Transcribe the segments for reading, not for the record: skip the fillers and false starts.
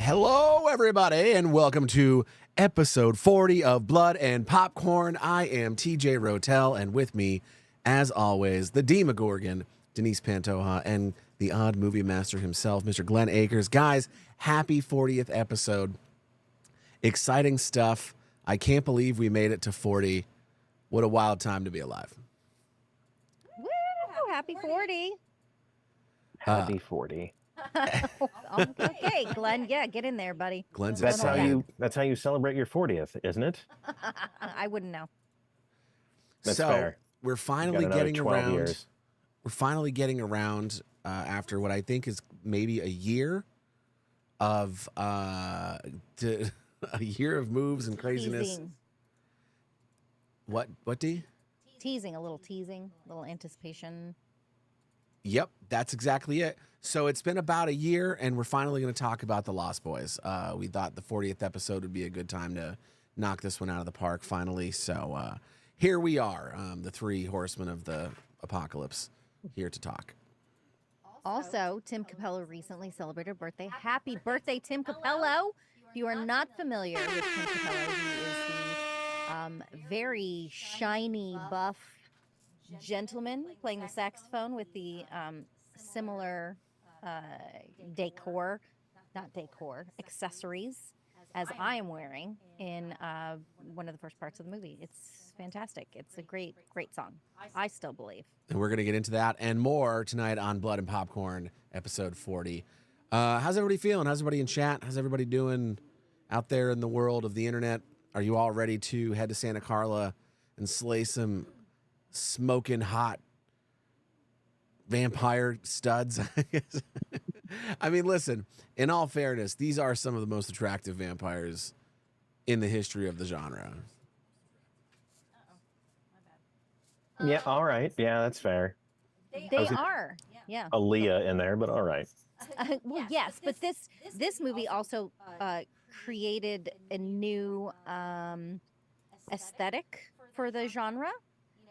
Hello, everybody, and welcome to episode 40 of Blood and Popcorn. I am TJ Rotell, and with me, as always, the Demogorgon, Denise Pantoja, and the odd movie master himself, Mr. Glenn Akers. Guys, happy 40th episode. Exciting stuff. I can't believe we made it to 40. What a wild time to be alive. Woo! Happy 40. Happy 40. Okay, Glenn. Yeah, get in there, buddy. Glenn's That's how excited. you celebrate your 40th, isn't it? I wouldn't know. That's so fair. we're finally Got another getting 12 around. years. We're finally getting around after what I think is maybe a year of a year of moves and craziness. Teasing. What D? Teasing, a little anticipation. Yep, that's exactly it. So it's been about a year, and we're finally going to talk about The Lost Boys. We thought the 40th episode would be a good time to knock this one out of the park finally. So here we are, the three horsemen of the apocalypse, here to talk. Also, Tim Capello recently celebrated a birthday. Happy birthday, Tim Capello. If you are not familiar with Tim Capello, he is the very shiny, buff gentleman playing the saxophone with the similar accessories as I am wearing in one of the first parts of the movie. It's fantastic. It's a great song. I still believe. And we're going to get into that and more tonight on Blood and Popcorn, episode 40. How's everybody feeling? How's everybody in chat? How's everybody doing out there in the world of the internet? Are you all ready to head to Santa Carla and slay some smoking hot vampire studs? I mean, listen, in all fairness, these are some of the most attractive vampires in the history of the genre. Yeah, all right. Yeah, that's fair. They are. Yeah. Aaliyah in there, but all right. Well, yes, but this movie also created a new aesthetic for the genre.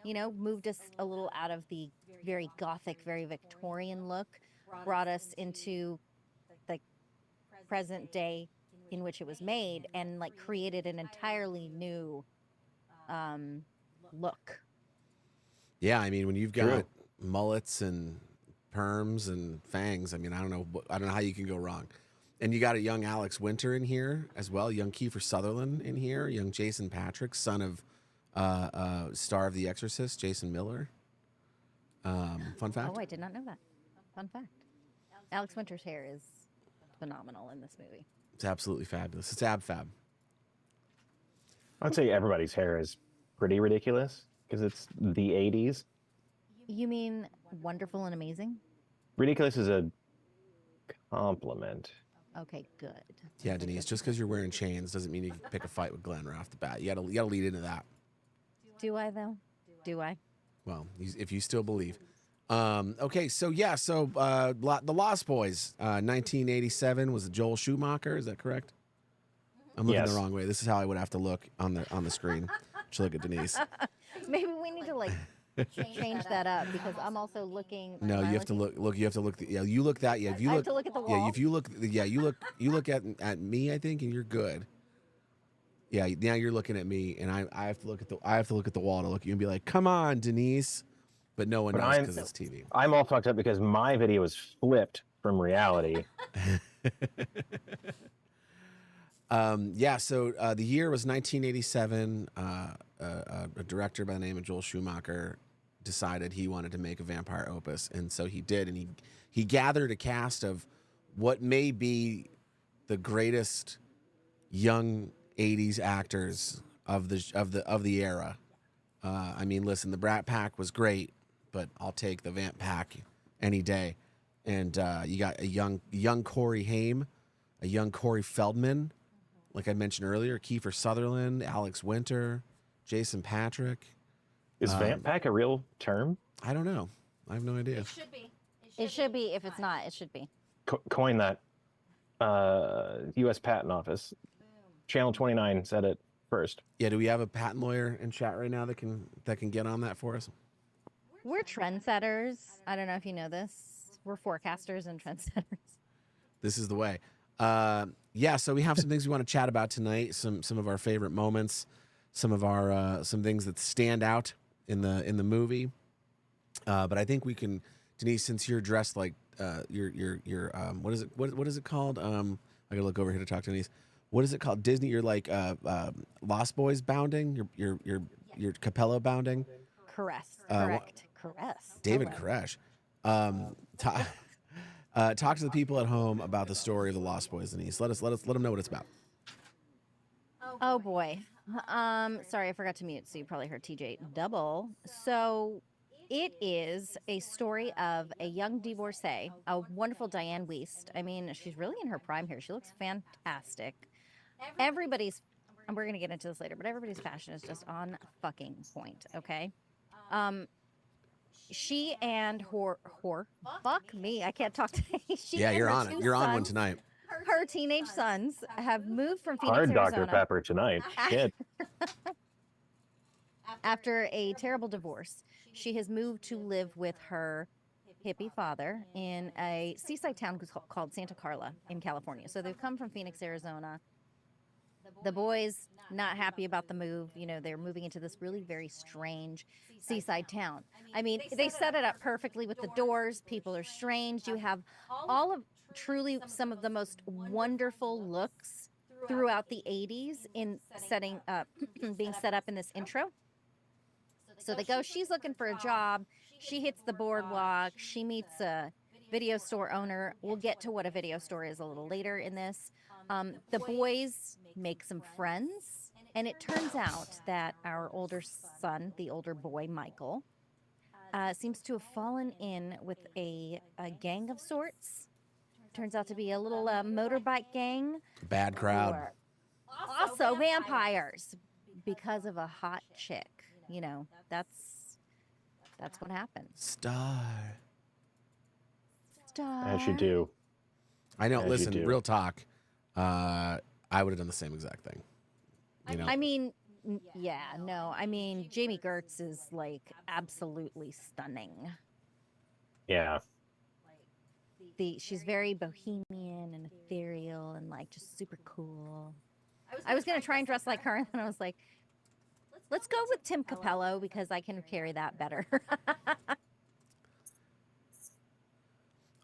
You know, moved us a little out of the very gothic, very Victorian look, brought us into the present day in which it was made, and like created an entirely new look. Yeah, I mean, when you've got True. mullets and perms and fangs, I mean, I don't know how you can go wrong. And you got a young Alex Winter in here as well, young Kiefer Sutherland in here, young Jason Patrick, son of star of The Exorcist, Jason Miller. Fun fact. Oh, I did not know that. Fun fact. Alex Winter's hair is phenomenal in this movie. It's absolutely fabulous. It's ab fab. I'd say everybody's hair is pretty ridiculous because it's the 80s. You mean wonderful and amazing? Ridiculous is a compliment. Okay, good. Yeah, Denise, just because you're wearing chains doesn't mean you can pick a fight with Glenn right off the bat. You gotta lead into that. Do I though? Do I? Well, if you still believe. Okay, so The Lost Boys, 1987 was Joel Schumacher. Is that correct? I'm looking Yes. the wrong way. This is how I would have to look on the screen. Just look at Denise. Maybe we need to change that up because I'm also looking. No, you have to look. You have to look. You look that. Yeah, if you I look. have to look at the Yeah, wall? if you look. Yeah, you look at me. I think, and you're good. Yeah, now you're looking at me, and I have to look at the wall to look at you and be like, "Come on, Denise," but no one But knows because it's TV. I'm all fucked up because my video is flipped from reality. So the year was 1987. A director by the name of Joel Schumacher decided he wanted to make a vampire opus, and so he did. And he gathered a cast of what may be the greatest young 80s actors of the era. I mean, listen, the Brat Pack was great, but I'll take the Vamp Pack any day. And you got a young Corey Haim, a young Corey Feldman, like I mentioned earlier, Kiefer Sutherland, Alex Winter, Jason Patrick. Is Vamp Pack a real term? I don't know. I have no idea. It should be. It should be. If it's not, it should be. Coin that. U.S. Patent Office. Channel 29 said it first. Yeah, do we have a patent lawyer in chat right now that can get on that for us? We're trendsetters. I don't know if you know this. We're forecasters and trendsetters. This is the way. Yeah, so we have some things we want to chat about tonight. Some of our favorite moments, some of our some things that stand out in the movie. But I think we can, Denise, since you're dressed like you're what is it what is it called? I gotta look over here to talk to Denise. What is it called? Disney. You're like Lost Boys bounding. You're Capello bounding. Correct. Uh, Caress. David Hello. Koresh. Talk to the people at home about the story of the Lost Boys, Denise. Let them know what it's about. Oh boy. Sorry, I forgot to mute, so you probably heard TJ double. So it is a story of a young divorcee, a wonderful Diane Wiest. I mean, she's really in her prime here. She looks fantastic. Everybody's, and we're going to get into this later, but everybody's fashion is just on fucking point, okay? She and fuck me, I can't talk today. She Yeah, and you're her on it. two You're on one sons, tonight. her teenage sons, have moved from Phoenix, Hard Dr. Arizona. Pepper tonight. Shit. After a terrible divorce, she has moved to live with her hippie father in a seaside town called Santa Carla in California. So they've come from Phoenix, Arizona. The boys not happy about the move. You know, they're moving into this really very strange seaside town. I mean, they set it up perfectly with the doors. People are strange. You have all of truly some of the most wonderful looks throughout the 80s in setting up being set up in this intro. So they go, she's looking for a job. She hits the boardwalk. She meets a video store owner. We'll get to what a video store is a little later in this. The boys make some friends. And it turns out that our older son, the older boy, Michael, seems to have fallen in with a gang of sorts. Turns out to be a little motorbike gang. Bad crowd. Or also vampires because of a hot chick. You know, that's what happens. Star. As you do. I know. As you Listen, do. real talk. I would have done the same exact thing. You know. I mean, yeah, no. I mean, Jamie Gertz is like absolutely stunning. Yeah. She's very bohemian and ethereal and like just super cool. I was gonna try and dress like her, and then I was like, let's go with Tim Capello because I can carry that better.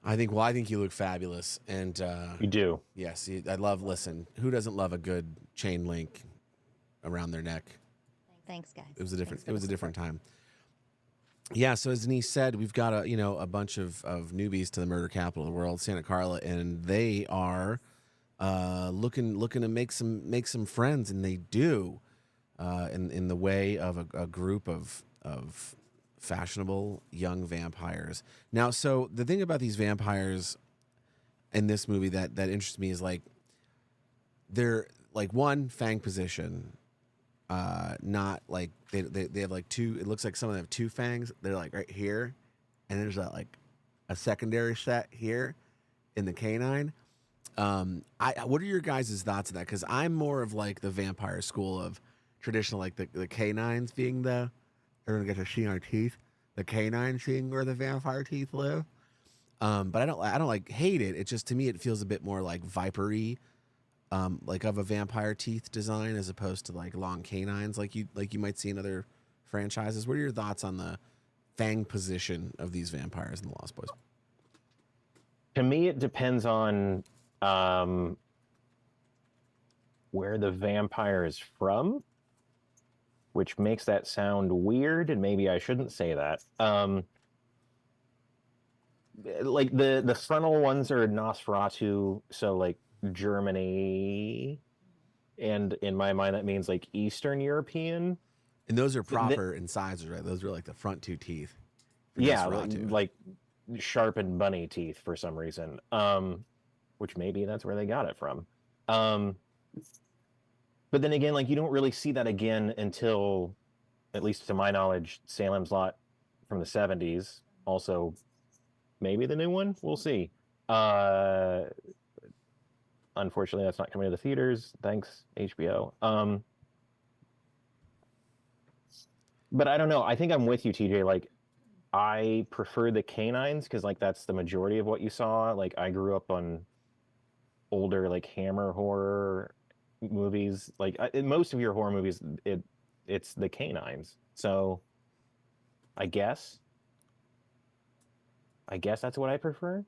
I think you look fabulous, and You do. yes, I love. Listen, who doesn't love a good chain link around their neck? Thanks, guys. It was a different time. Yeah, so as Denise said, we've got a bunch of newbies to the murder capital of the world, Santa Carla, and they are looking to make some friends, and they do in the way of a group of fashionable young vampires. Now, so the thing about these vampires in this movie that interests me is like they're like one fang position. Not like they have like two. It looks like some of them have two fangs. They're like right here, and there's like a secondary set here in the canine. What are your guys' thoughts on that? Because I'm more of like the vampire school of traditional, like the canines being everyone gets to see our teeth. The canine seeing where the vampire teeth live. But I don't like hate it. It just, to me, it feels a bit more like vipery. Like of a vampire teeth design as opposed to like long canines like you might see in other franchises. What are your thoughts on the fang position of these vampires in the Lost Boys? To me, it depends on where the vampire is from, which makes that sound weird, and maybe I shouldn't say that. Like the frontal ones are Nosferatu, so like Germany, and in my mind that means like Eastern European. And those are proper incisors, right? Those are like the front two teeth. Yeah, like sharpened bunny teeth for some reason. Which maybe that's where they got it from. But then again, like you don't really see that again until, at least to my knowledge, Salem's Lot from the 70s. Also, maybe the new one. We'll see. Unfortunately, that's not coming to the theaters. Thanks, HBO. But I don't know. I think I'm with you, TJ. Like, I prefer the canines because, like, that's the majority of what you saw. Like, I grew up on older like Hammer horror movies. Like in most of your horror movies, it's the canines. So I guess that's what I prefer.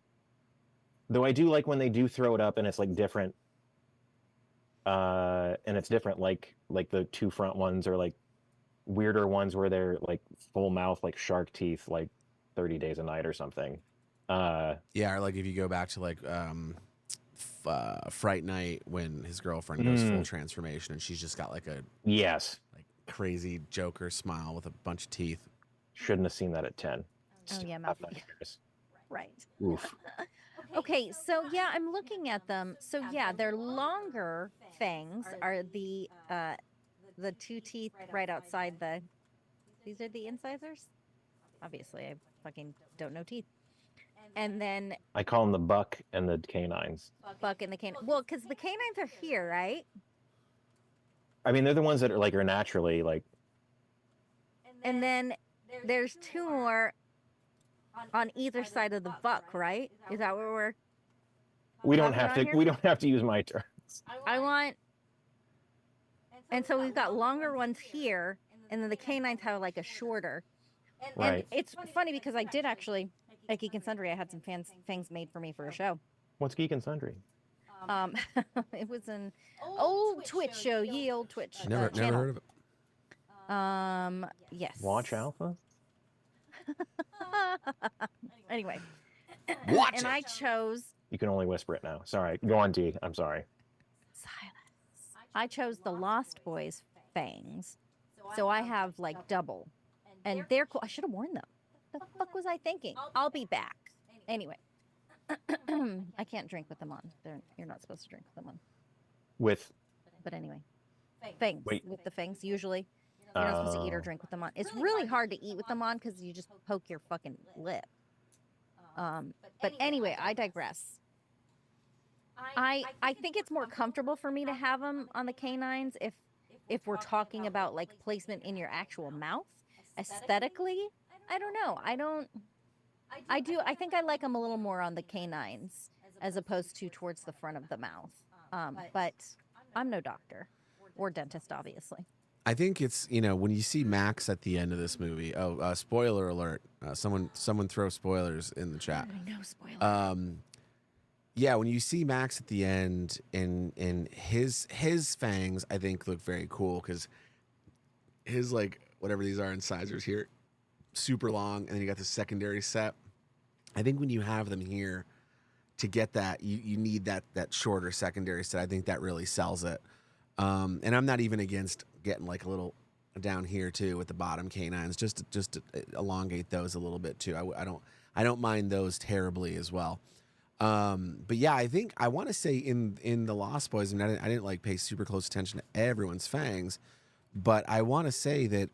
Though I do like when they do throw it up and it's like different. And it's different, like the two front ones are like weirder ones where they're like full mouth, like shark teeth, like 30 Days a Night or something. Yeah, or like if you go back to like Fright Night when his girlfriend goes full transformation and she's just got like a yes, like crazy Joker smile with a bunch of teeth. Shouldn't have seen that at 10. Oh yeah, Have mouth. nightmares. Right. Oof. Okay, so yeah, I'm looking at them. So yeah, their longer fangs are the two teeth right outside the. These are the incisors. Obviously, I fucking don't know teeth. And then I call them the buck and the canines. buck and the canine. Well, because the canines are here, right? I mean, they're the ones that are naturally like. And then there's two more on either side of the buck, right? Is that what we're? We don't talking have about to. here? We don't have to use my terms. I want. And so we've got longer ones here, and then the canines have like a shorter. Right. And it's funny because I did actually, at Geek and Sundry, I had some fangs made for me for a show. What's Geek and Sundry? It was an old Twitch show, ye old Twitch Never channel. heard of it. Yes. Watch Alpha. Anyway. Watch and it. I chose You can only whisper it now. Sorry. Go on, D. I'm sorry. silence. I chose the Lost Boys fangs. So I have like double. And they're cool. I should have worn them. The fuck was I thinking? I'll be back. Anyway. I can't drink with them on. You're not supposed to drink with them on. With. But anyway. Fangs. Wait. With the fangs, usually. You're not supposed to eat or drink with them on. It's really hard to eat with them on because you just poke your fucking lip. But anyway, I digress. I think it's more comfortable for me to have them on the canines if we're talking about like placement in your actual mouth. Aesthetically, I don't know. I think I like them a little more on the canines as opposed to towards the front of the mouth. But I'm no doctor or dentist, obviously. I think it's, when you see Max at the end of this movie. Oh, spoiler alert! Someone throw spoilers in the chat. I know, spoiler. Yeah, when you see Max at the end, and his fangs, I think look very cool because his like whatever these are incisors here, super long, and then you got the secondary set. I think when you have them here, to get that, you need that shorter secondary set. I think that really sells it. And I'm not even against getting like a little down here too with the bottom canines, just to elongate those a little bit too. I don't mind those terribly as well. But yeah, I think I want to say in the Lost Boys, I mean, I didn't like pay super close attention to everyone's fangs, but I want to say that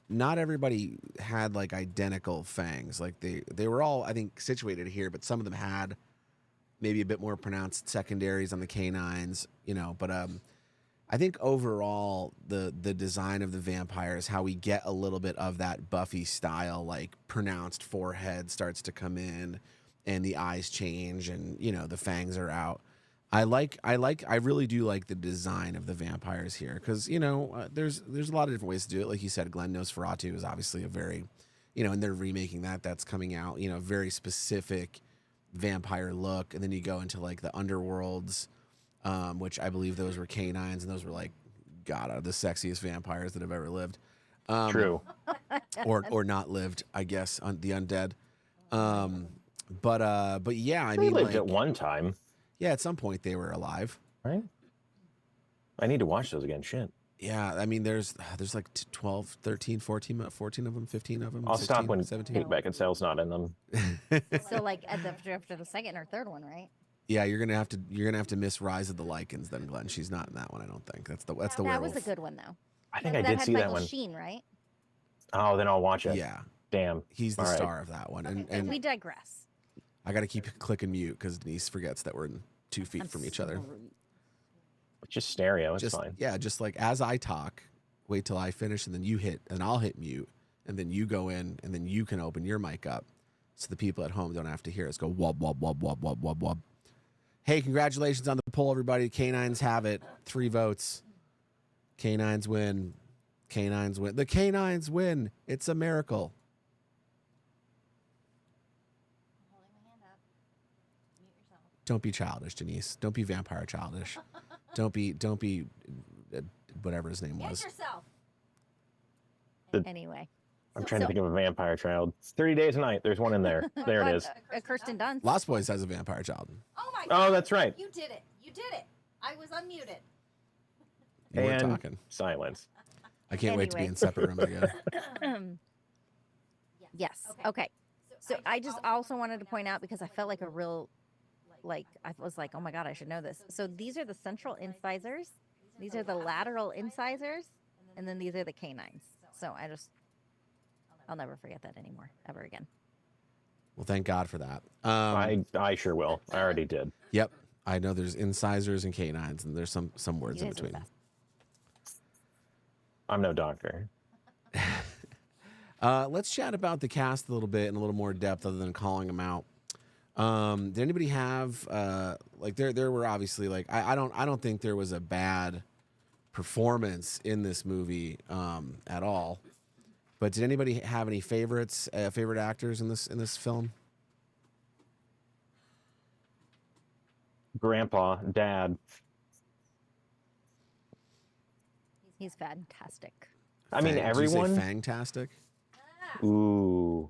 not everybody had like identical fangs. Like they were all, I think, situated here, but some of them had maybe a bit more pronounced secondaries on the canines, but I think overall the design of the vampires, how we get a little bit of that Buffy style, like pronounced forehead starts to come in and the eyes change and, the fangs are out. I really do like the design of the vampires here because, there's a lot of different ways to do it. Like you said, Glenn Nosferatu is obviously a very, and they're remaking that's coming out, very specific vampire look. And then you go into like the underworlds, which I believe those were canines, and those were like, God, the sexiest vampires that have ever lived. True. Or not lived, I guess, on the undead. But yeah, I They mean, lived like, at one time, yeah, at some point they were alive. right? I need to watch those again. Shit. Yeah, I mean, there's like 12, 13, 14 of them, 15 of them. I'll 16, stop when 17. Kate Beckinsale's not in them. So like after the second or third one, right? Yeah, you're gonna have to miss Rise of the Lycans then, Glenn. She's not in that one, I don't think. That's the That werewolf. was a good one though. I think I That did had see Michael that one. Sheen, right? Oh, then I'll watch it. Yeah, Damn. he's the All right. star of that one, and We digress. I got to keep clicking mute because Denise forgets that we're in 2 feet from each other. It's just stereo. It's Just fine. yeah, just like as I talk, wait till I finish, and then you hit, and I'll hit mute, and then you go in, and then you can open your mic up, so the people at home don't have to hear us go wub wub wub wub wub wub wub. Hey, congratulations on the poll, everybody. Canines have it. 3 votes. Canines win. Canines win. The canines win. It's a miracle. Don't be childish, Denise. Don't be vampire childish. Don't be whatever his name was. Yourself. Anyway. I'm trying to think of a vampire child. 30 Days a Night. There's one in there. There it is. Kirsten Dunst. Lost Boys has a vampire child. Oh my God. Oh, that's right. You did it. You did it. I was unmuted. You were And talking. silence. I can't wait to be in separate rooms again. Yes. Okay. So I just also wanted to point out, because I felt like a real, I was like, oh my God, I should know this. So these are the central incisors. These are the lateral incisors. And then these are the canines. So I'll never forget that anymore, ever again. Well, thank God for that. I sure will. I already did. Yep. I know there's incisors and canines, and there's some words in between. I'm no doctor. Let's chat about the cast a little bit in a little more depth, other than calling them out. Did anybody have there were obviously I don't think there was a bad performance in this movie at all. But did anybody have any favorites, favorite actors in this film? Grandpa, Dad. He's fantastic. I mean, everyone. Did you say fantastic? Ooh.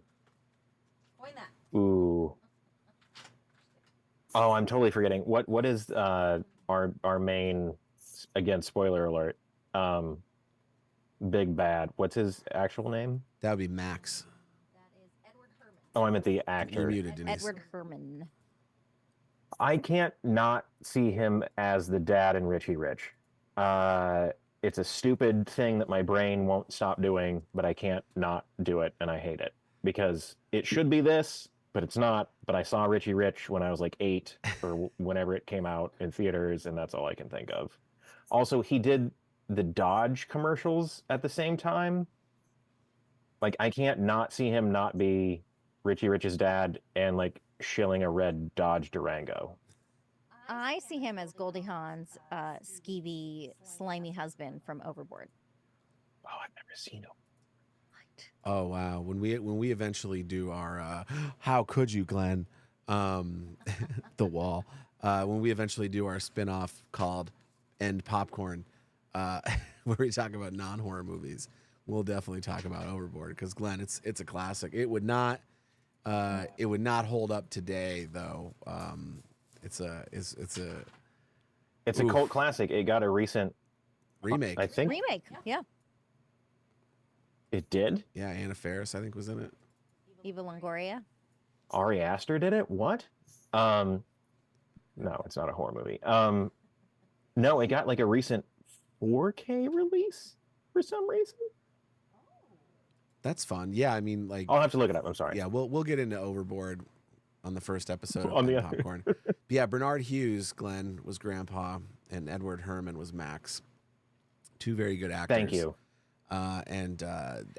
Point that. Ooh. Oh, I'm totally forgetting. What is our main, again, spoiler alert, big bad? What's his actual name? That would be Max. That is Edward Herman. Oh, I meant the You actor. muted, Denise. Edward Herman. I can't not see him as the dad in Richie Rich. It's a stupid thing that my brain won't stop doing, but I can't not do it, and I hate it. Because it should be this, but it's not. But I saw Richie Rich when I was like 8, or whenever it came out in theaters, and that's all I can think of. Also, he did the Dodge commercials at the same time. Like, I can't not see him not be Richie Rich's dad and, like, shilling a red Dodge Durango. I see him as Goldie Hawn's skeevy, slimy husband from Overboard. Oh, I've never seen him. Oh wow! When we eventually do our how could you, Glenn, the wall. When we eventually do our spin-off called End Popcorn, where we talk about non-horror movies, we'll definitely talk about Overboard, because Glenn, it's a classic. It would not hold up today though. It's a cult classic. It got a recent remake. I think Remake, yeah. it did. Yeah, Anna Faris I think was in it. Eva Longoria. Ari Aster did it. What? No, it's not a horror movie. No, it got like a recent 4K release for some reason. That's fun. Yeah, I mean, like, I'll have to look it up. I'm sorry. yeah, we'll get into Overboard on the first episode of On the End other. Popcorn. But yeah, Bernard Hughes, Glenn, was Grandpa, and Edward Herman was Max. 2 very good actors. Thank you. And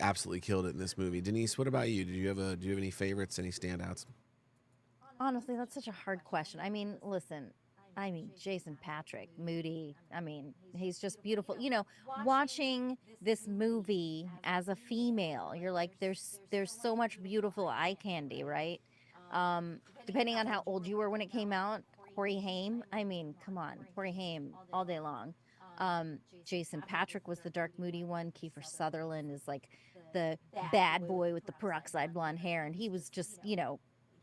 absolutely killed it in this movie. Denise, what about you? Do you have any favorites? Any standouts? Honestly, that's such a hard question. I mean, listen, Jason Patrick, Moody, he's just beautiful. You know, watching this movie as a female, you're like, there's so much beautiful eye candy, right? Depending on how old you were when it came out, Corey Haim, come on, Corey Haim all day long. Jason Patrick was the dark, moody one. Kiefer Sutherland is like the bad boy with the peroxide blonde hair, and he was just,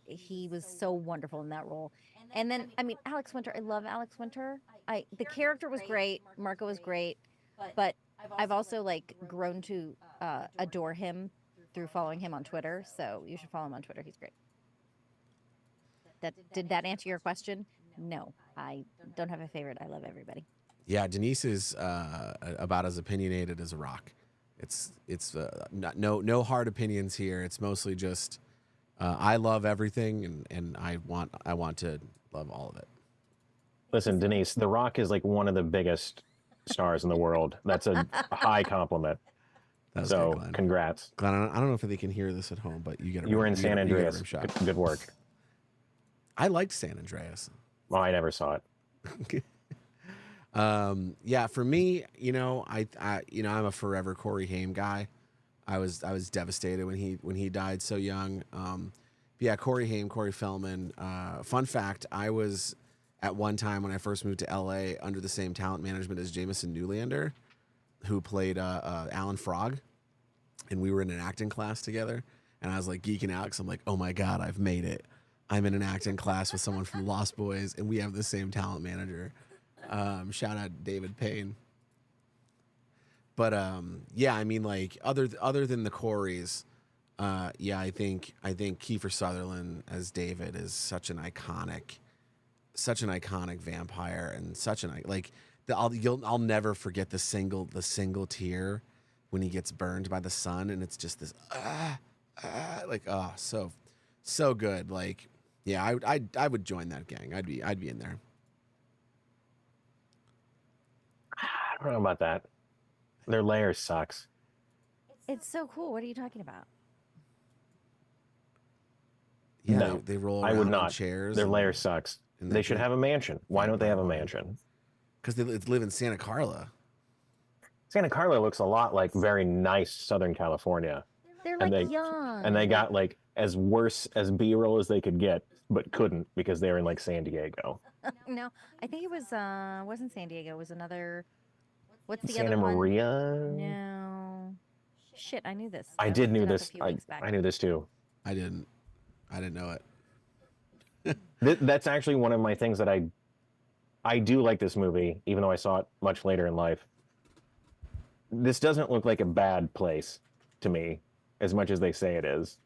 he was so wonderful in that role. And then, Alex Winter, I love Alex Winter. The character was great, Marco was great, but I've also grown to adore him through following him on Twitter. So you should follow him on Twitter. He's great. Did that answer your question? No, I don't have a favorite. I love everybody. Yeah, Denise is about as opinionated as a rock. It's no hard opinions here. It's mostly just I love everything, and I want to love all of it. Listen, Denise, The Rock is like one of the biggest stars in the world. That's a high compliment. That So, good, Glenn. congrats. Glenn, I don't know if they can hear this at home, but you get a You were in San you get a Andreas. rim shot. Good work. I liked San Andreas. Oh, I never saw it. Yeah, for me, I'm a forever Corey Haim guy. I was devastated when he died so young. But yeah, Corey Haim, Corey Feldman. Fun fact: I was at one time when I first moved to LA under the same talent management as Jameson Newlander, who played Alan Frog, and we were in an acting class together. And I was like geeking out because I'm like, oh my god, I've made it. I'm in an acting class with someone from Lost Boys, and we have the same talent manager. Shout out David Payne. But yeah, I mean, like other than the Coreys, yeah, I think Kiefer Sutherland as David is such an iconic vampire, and such an like I'll never forget the single tear when he gets burned by the sun, and it's just this like so good. Like yeah, I would join that gang. I'd be in there. I don't know about that. Their lair sucks. It's so cool. What are you talking about? Yeah, No, they roll I would around on not. chairs. Their lair sucks. and They should have a mansion. Why don't they have a mansion? Because they live in Santa Carla. Santa Carla looks a lot like very nice Southern California. They're And like they- young. And they got like as worse as B-roll as they could get, but couldn't because they were in like San Diego. No, I think it was wasn't San Diego. It was another. What's the Santa other one? Maria? No. Shit, I knew this. I I did looked knew it up a this. few weeks back. I knew this too. I didn't know it. That's actually one of my things that I do like this movie, even though I saw it much later in life. This doesn't look like a bad place to me, as much as they say it is.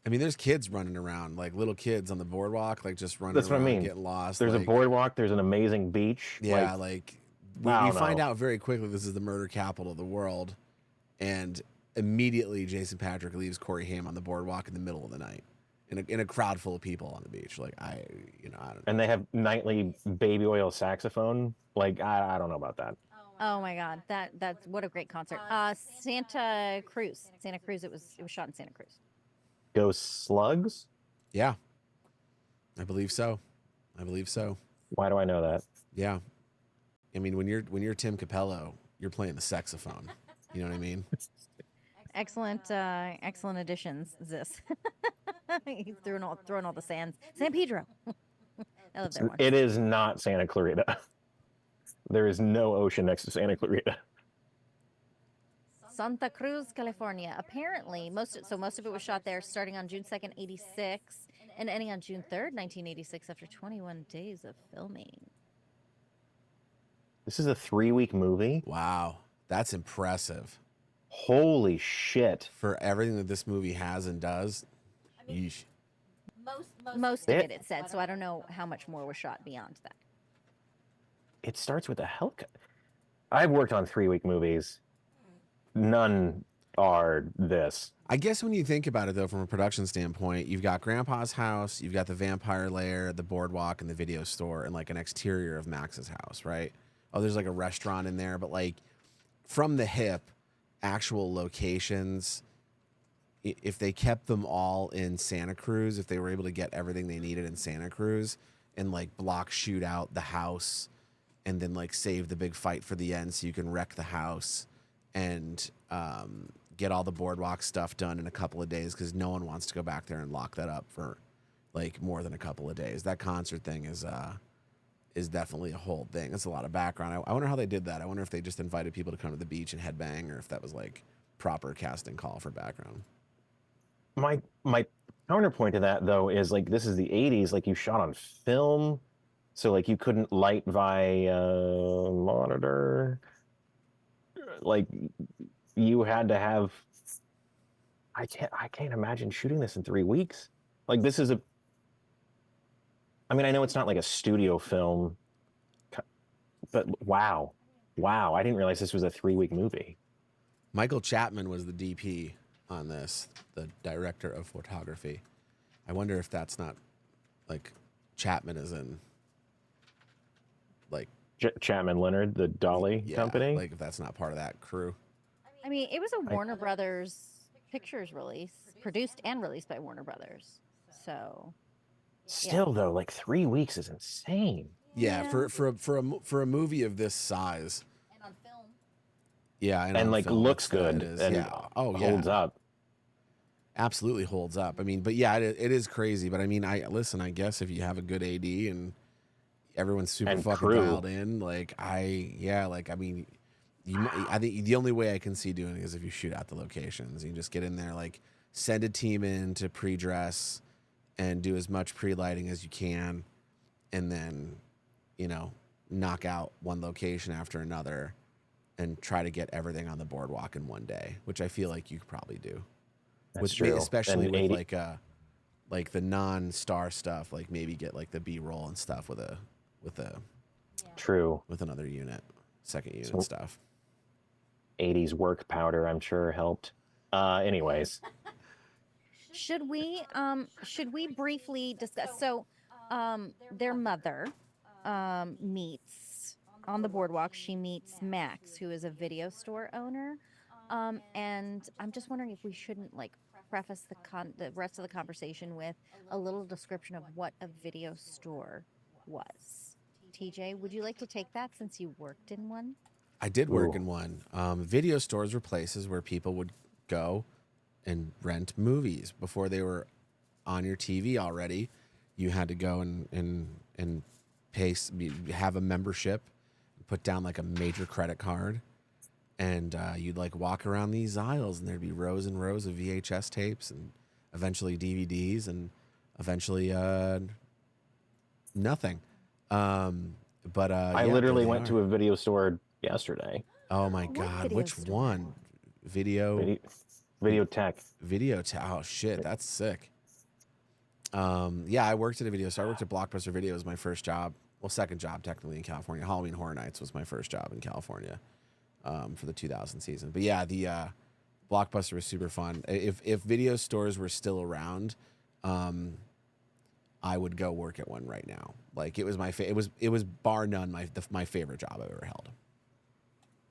I mean, there's kids running around, like little kids on the boardwalk, like just running That's what I around, mean. getting lost. There's like, a boardwalk. There's an amazing beach. Yeah, we find know. out very quickly this is the murder capital of the world, and immediately Jason Patrick leaves Corey Haim on the boardwalk in the middle of the night, in a crowd full of people on the beach. Like I don't. And they have nightly baby oil saxophone. Like I don't know about that. Oh my god, that's what a great concert. Santa Cruz. It was shot in Santa Cruz. Go Slugs? Yeah, I believe so. Why do I know that? Yeah, I mean when you're Tim Capello, you're playing the saxophone. You know what I mean? Excellent additions. This. He's throwing all the sands. San Pedro. I love that one. It is not Santa Clarita. There is no ocean next to Santa Clarita. Santa Cruz, California. Apparently, most of it was shot there starting on June 2nd, 86 and ending on June 3rd, 1986 after 21 days of filming. This is a 3-week movie? Wow, that's impressive. Holy shit. For everything that this movie has and does. Yeesh. Most of it said, so I don't know how much more was shot beyond that. It starts with a helicopter. I've worked on 3-week movies. None are this. I guess when you think about it, though, from a production standpoint, you've got Grandpa's house, you've got the vampire lair, the boardwalk, and the video store, and like an exterior of Max's house, right? Oh, there's like a restaurant in there, but like from the hip, actual locations, if they kept them all in Santa Cruz, if they were able to get everything they needed in Santa Cruz and like block shoot out the house and then like save the big fight for the end so you can wreck the house and get all the boardwalk stuff done in a couple of days because no one wants to go back there and lock that up for like more than a couple of days. That concert thing is definitely a whole thing. It's a lot of background. I wonder how they did that. I wonder if they just invited people to come to the beach and headbang or if that was like proper casting call for background. My counterpoint to that though is like this is the 80s, like you shot on film, so like you couldn't light via monitor. Like you had to have I can't imagine shooting this in 3 weeks. Like this is I mean, I know it's not like a studio film, but wow, I didn't realize this was a 3-week movie. Michael Chapman was the DP on this, the director of photography. I wonder if that's not like Chapman is in like Chapman Leonard, the Dolly company. Like if that's not part of that crew. I mean, it was a Warner Brothers Pictures release, produced and released by Warner Brothers. So Still though, like 3 weeks is insane. Yeah, Yeah. for a movie of this size. And on film. Yeah, and And on like film, looks it good is. and Yeah. Oh yeah. holds up. Absolutely holds up. I mean, but yeah, it is crazy. But I mean, I guess if you have a good AD and everyone's super And fucking crew. dialed in, I mean, I think the only way I can see doing it is if you shoot out the locations. You just get in there, like send a team in to pre-dress and do as much pre-lighting as you can, and then, knock out one location after another, and try to get everything on the boardwalk in one day, which I feel like you could probably do. That's true. Especially And with 80 like the non-star stuff, like maybe get like the B-roll and stuff with true. another unit, second unit So stuff. 80s work powder, I'm sure helped. Anyways, Should we briefly discuss? So, their mother meets on the boardwalk. She meets Max, who is a video store owner. And I'm just wondering if we shouldn't like preface the rest of the conversation with a little description of what a video store was. TJ, would you like to take that since you worked in one? I did work ooh, in one. Video stores were places where people would go and rent movies before they were on your TV already. You had to go and pay, have a membership, put down like a major credit card, and you'd like walk around these aisles, and there'd be rows and rows of VHS tapes, and eventually DVDs, and eventually nothing. But I yeah, there literally they went are. to a video store yesterday. Oh my What God, video which store? one? Video, Video tech. oh shit, that's sick. Yeah, I worked at a video store. I worked at Blockbuster Video was my first job. Well, second job technically in California. Halloween Horror Nights was my first job in California for the 2000 season. But yeah, the Blockbuster was super fun. If video stores were still around, I would go work at one right now. Like it was it was bar none my favorite job I've ever held.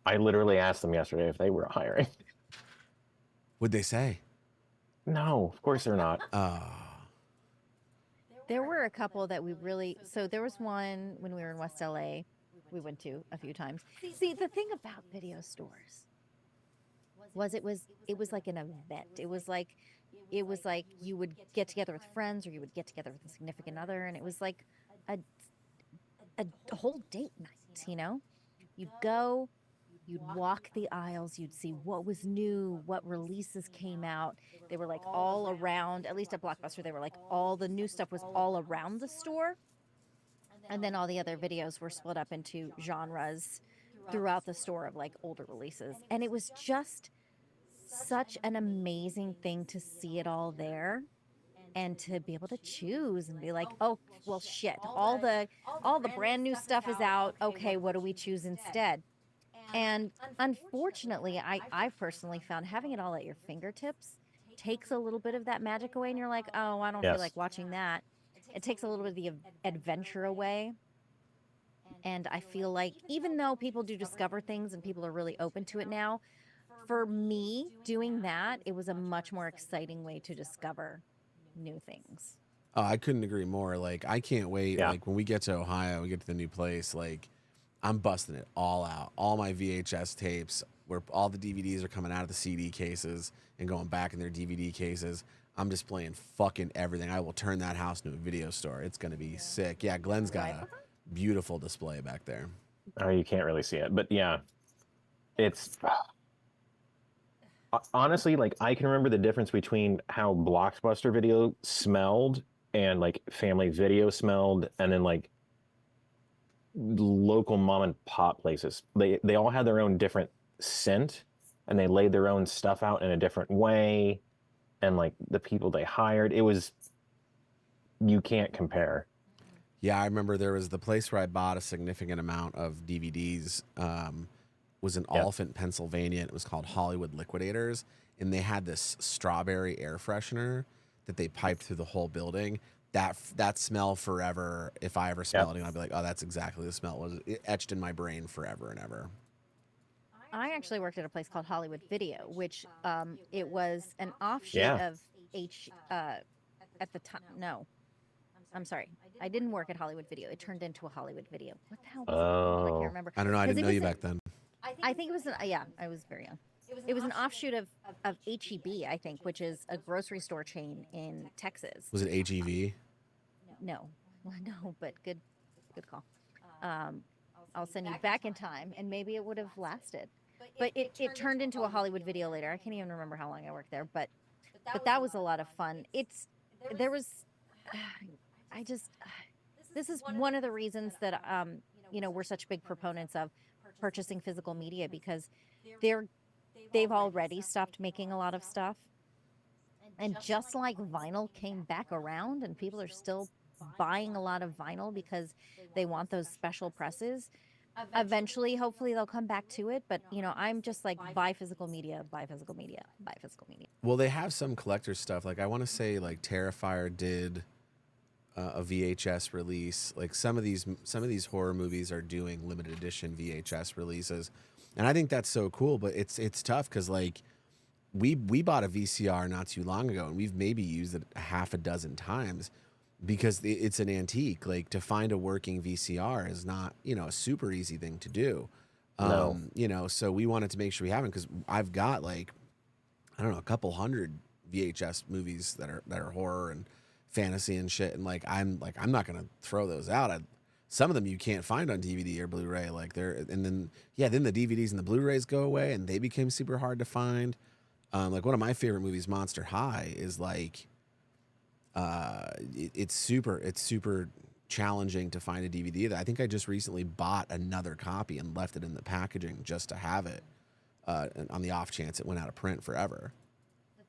I literally asked them yesterday if they were hiring. What'd they say? No, of course they're not. There were a couple that we really. So there was one when we were in West LA. We went to a few times. See, the thing about video stores was it was like an event. It was like you would get together with friends or you would get together with a significant other, and it was like a a whole date night. You'd go, you'd walk the aisles, you'd see what was new, what releases came out. They were like all around, at least at Blockbuster, they were like all the new stuff was all around the store. And then all the other videos were split up into genres throughout the store of like older releases. And it was just such an amazing thing to see it all there and to be able to choose and be like, oh, well, shit, all the brand new stuff is out. Okay, what do we choose instead? And unfortunately, I've personally found having it all at your fingertips takes a little bit of that magic away. And you're like, oh, I don't feel like Yes. watching that. It takes a little bit of the adventure away. And I feel like even though people do discover things and people are really open to it now, for me, doing that, it was a much more exciting way to discover new things. Oh, I couldn't agree more. Like, I can't wait. Yeah. Like, when we get to Ohio, we get to the new place, like, I'm busting it all out. All my VHS tapes, where all the DVDs are coming out of the CD cases and going back in their DVD cases. I'm displaying fucking everything. I will turn that house into a video store. It's going to be sick. Yeah, Glenn's got a beautiful display back there. Oh, you can't really see it, but yeah, it's honestly like I can remember the difference between how Blockbuster Video smelled and like Family Video smelled, and then like local mom and pop places. They all had their own different scent, and they laid their own stuff out in a different way, and like the people they hired, it was you can't compare. Yeah, I remember there was the place where I bought a significant amount of DVDs. Was in Yep. Oliphant, Pennsylvania. And it was called Hollywood Liquidators, and they had this strawberry air freshener that they piped through the whole building. That smell forever. If I ever smell it, I'd be like, oh, that's exactly the smell. It etched in my brain forever and ever. I actually worked at a place called Hollywood Video, which it was an offshoot Yeah. of at the time. No, I'm sorry. I didn't work at Hollywood Video. It turned into a Hollywood Video. What the hell was it called? I Oh. can't remember. I don't know. I 'Cause didn't it know was you a- back then. I think it was yeah, I was very young. It was an offshoot of HEB, I think, which is a grocery store chain in Texas. Was it AGV? No, no, but good call. I'll send you back in time, and maybe it would have lasted. But it turned into a Hollywood Video later. I can't even remember how long I worked there, but that was a lot of fun. There was, I just, this is one of the reasons that we're such big proponents of purchasing physical media, because they've already stopped making a lot of stuff. And just like vinyl came back around and people are still buying a lot of vinyl because they want those special presses, eventually, hopefully they'll come back to it. But, I'm just like, buy physical media, buy physical media, buy physical media. Well, they have some collector stuff. Like I want to say, like Terrifier did a VHS release. Like some of these horror movies are doing limited edition VHS releases, and I think that's so cool. But it's tough because like we bought a VCR not too long ago, and we've maybe used it a half a dozen times because it's an antique. Like to find a working VCR is not a super easy thing to do. No. So we wanted to make sure we have it because I've got like I don't know a couple hundred VHS movies that are horror and fantasy and shit, and I'm not gonna throw those out. Some of them you can't find on DVD or Blu-ray. Like then the DVDs and the Blu-rays go away, and they became super hard to find. Like one of my favorite movies, Monster High, is like, it's super challenging to find a DVD. That I think I just recently bought another copy and left it in the packaging just to have it, on the off chance it went out of print forever.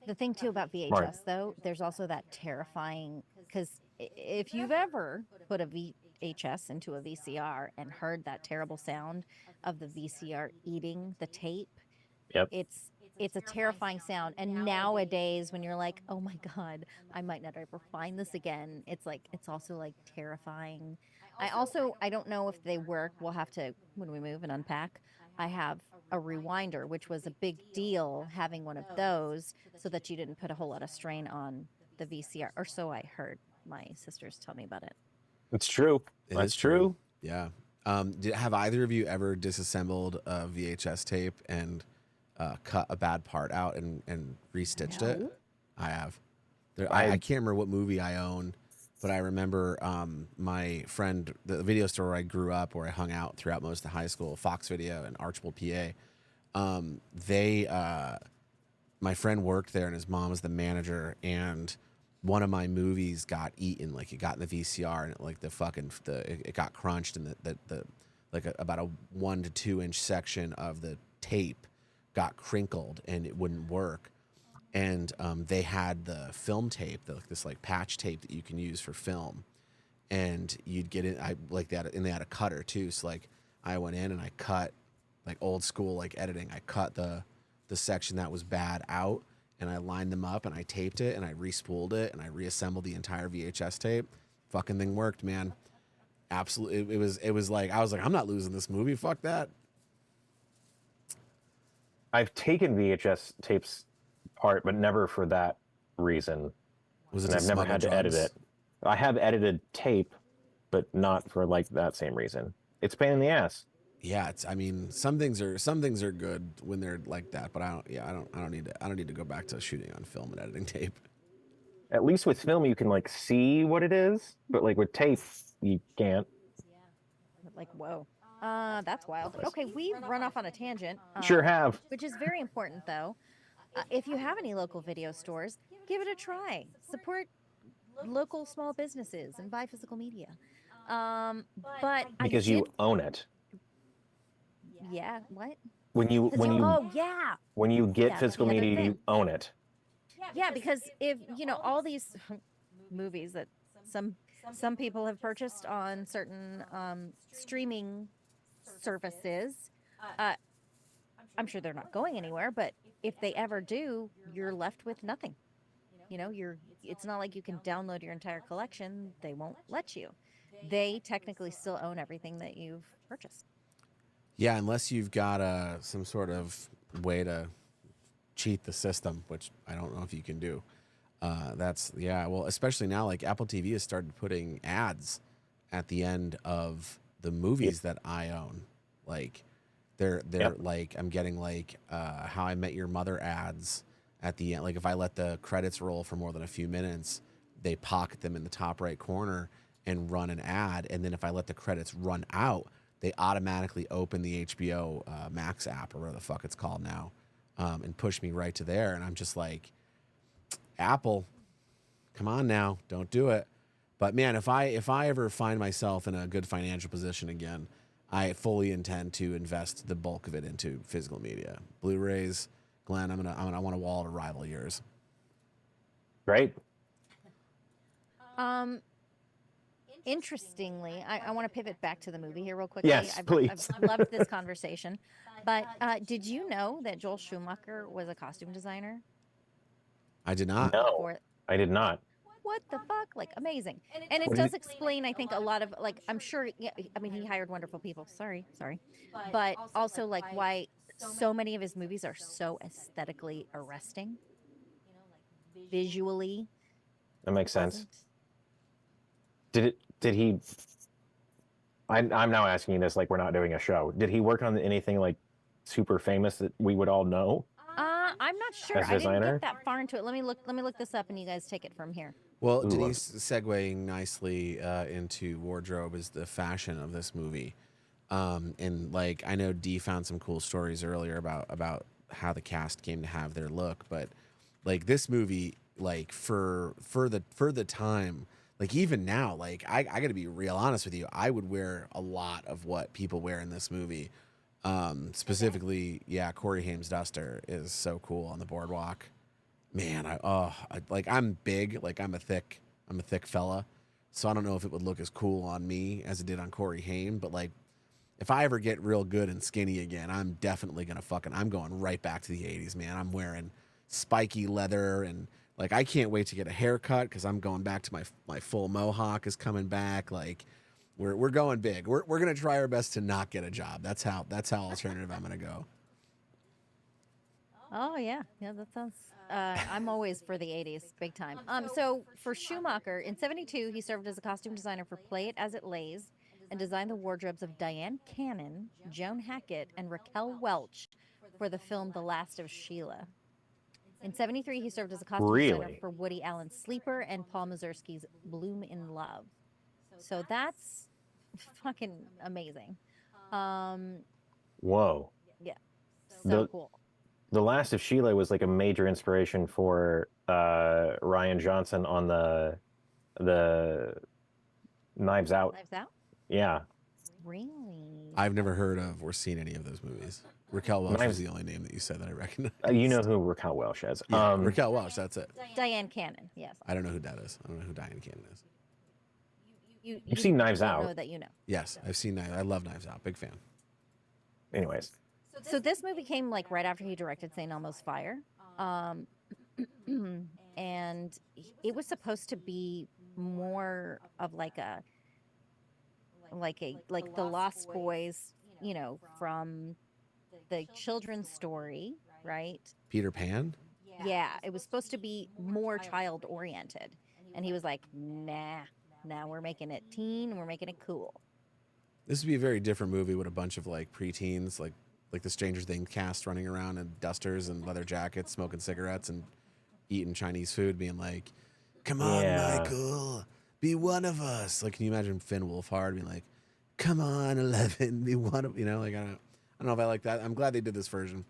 The thing too about VHS, Right. though, there's also that terrifying, because if you've ever put a VHS into a VCR and heard that terrible sound of the VCR eating the tape, Yep. it's a terrifying sound. And nowadays, when you're like, oh my God, I might not ever find this again, it's also like terrifying. I don't know if they work. We'll have to, when we move and unpack. I have a rewinder, which was a big deal having one of those so that you didn't put a whole lot of strain on the VCR, or so I heard my sisters tell me about it. It's true. It That's is true. Yeah. Have either of you ever disassembled a VHS tape and cut a bad part out and restitched it? No. I have. I can't remember what movie I own, but I remember my friend, the video store where I grew up, where I hung out throughout most of high school, Fox Video in Archibald, PA. My friend worked there, and his mom was the manager, and one of my movies got eaten. Like it got in the VCR, and it got crunched, and about a 1 to 2 inch section of the tape got crinkled, and it wouldn't work. And they had the film tape, this like patch tape that you can use for film, and you'd get it. I like that, and they had a cutter too. So like I went in and I cut, like old school like editing. I cut the section that was bad out, and I lined them up, and I taped it, and I re-spooled it, and I reassembled the entire VHS tape. Fucking thing worked, man. Absolutely, it was like I was like, I'm not losing this movie. Fuck that. I've taken VHS tapes apart, but never for that reason. Was it And to I've never smuggle had to edit drugs? it. I have edited tape, but not for like that same reason. It's a pain in the ass. Yeah, I mean, some things are good when they're like that, but I don't need to go back to shooting on film and editing tape. At least with film, you can like see what it is, but like with tape, you can't. Like, whoa. That's wild. Okay, we've run off on a tangent. Sure have. Which is very important, though. If you have any local video stores, give it a try. Support local small businesses and buy physical media. But Because you own it. Yeah. What? When you Oh yeah. when you get Yeah, physical the other media, you thing. own it. Yeah, because if all these movies that some people have purchased on certain streaming services, I'm sure they're not going anywhere. But if they ever do, you're left with nothing. It's not like you can download your entire collection. They won't let you. They technically still own everything that you've purchased. Yeah, unless you've got some sort of way to cheat the system, which I don't know if you can do. That's yeah. Well, especially now, like Apple TV has started putting ads at the end of the Yep. movies that I own. Like they're Yep. like I'm getting like How I Met Your Mother ads at the end. Like if I let the credits roll for more than a few minutes, they pocket them in the top right corner and run an ad. And then if I let the credits run out, they automatically open the HBO Max app or whatever the fuck it's called now, and push me right to there. And I'm just like, Apple, come on now, don't do it. But man, if I ever find myself in a good financial position again, I fully intend to invest the bulk of it into physical media. Blu-rays, Glenn, I want a wall to rival yours. Great. Interestingly, I want to pivot back to the movie here real quickly. Yes, please. I've loved this conversation. But did you know that Joel Schumacher was a costume designer? I did not. No, I did not. What the fuck? Like, amazing. And it What does did explain, I think, a lot of, like, I'm sure, yeah, I mean, he hired wonderful people. Sorry. But also, like, why so many of his movies are so aesthetically arresting, visually that makes sense? pleasant. Did he? I'm now asking you this like we're not doing a show. Did he work on anything like super famous that we would all know? I'm not sure. As I didn't designer? get that far into it. Let me look this up, and you guys take it from here. Well, Ooh. Denise, segueing nicely into wardrobe is the fashion of this movie. And like I know Dee found some cool stories earlier about how the cast came to have their look, but like this movie, like for the time, like even now, like I got to be real honest with you, I would wear a lot of what people wear in this movie. Specifically, yeah, Corey Haim's duster is so cool on the boardwalk. Man, like I'm big, like I'm a thick fella, so I don't know if it would look as cool on me as it did on Corey Haim, but like if I ever get real good and skinny again, I'm definitely gonna I'm going right back to the '80s, man. I'm wearing spiky leather and like I can't wait to get a haircut because I'm going back to my full mohawk is coming back. Like we're going big. We're gonna try our best to not get a job. That's how alternative I'm gonna go. Oh yeah, that sounds. I'm always for the '80s, big time. So for Schumacher in '72, he served as a costume designer for Play It As It Lays, and designed the wardrobes of Diane Cannon, Joan Hackett, and Raquel Welch for the film The Last of Sheila. In '73, he served as a costume designer Really? for Woody Allen's Sleeper and Paul Mazursky's Bloom in Love. So that's fucking amazing. Whoa. Yeah, so The cool. The Last of Sheila was like a major inspiration for Ryan Johnson on the Knives Out. Knives Out. Yeah, Really? I've never heard of or seen any of those movies. Raquel Welch was the only name that you said that I recognize. you know who Raquel Welch is. Yeah, Raquel Welch. That's it. Diane Cannon. Yes. I don't know who that is. I don't know who Diane Cannon is. You've seen Knives don't Out. know that you know. Yes, I've seen Knives. I love Knives Out. Big fan. Anyways, So this movie came like right after he directed St. Elmo's Fire, and it was supposed to be more of like the Lost Boys, you know, from the children's story, right? Peter Pan. Yeah, it was supposed to be more child oriented, and he was like, nah, now we're making it teen, and we're making it cool. This would be a very different movie with a bunch of like preteens, like the Stranger Things cast running around in dusters and leather jackets, smoking cigarettes and eating Chinese food, being like, "Come on, Yeah. Michael, be one of us." Like, can you imagine Finn Wolfhard being like, "Come on, 11, be one of," like I don't know if I like that. I'm glad they did this version.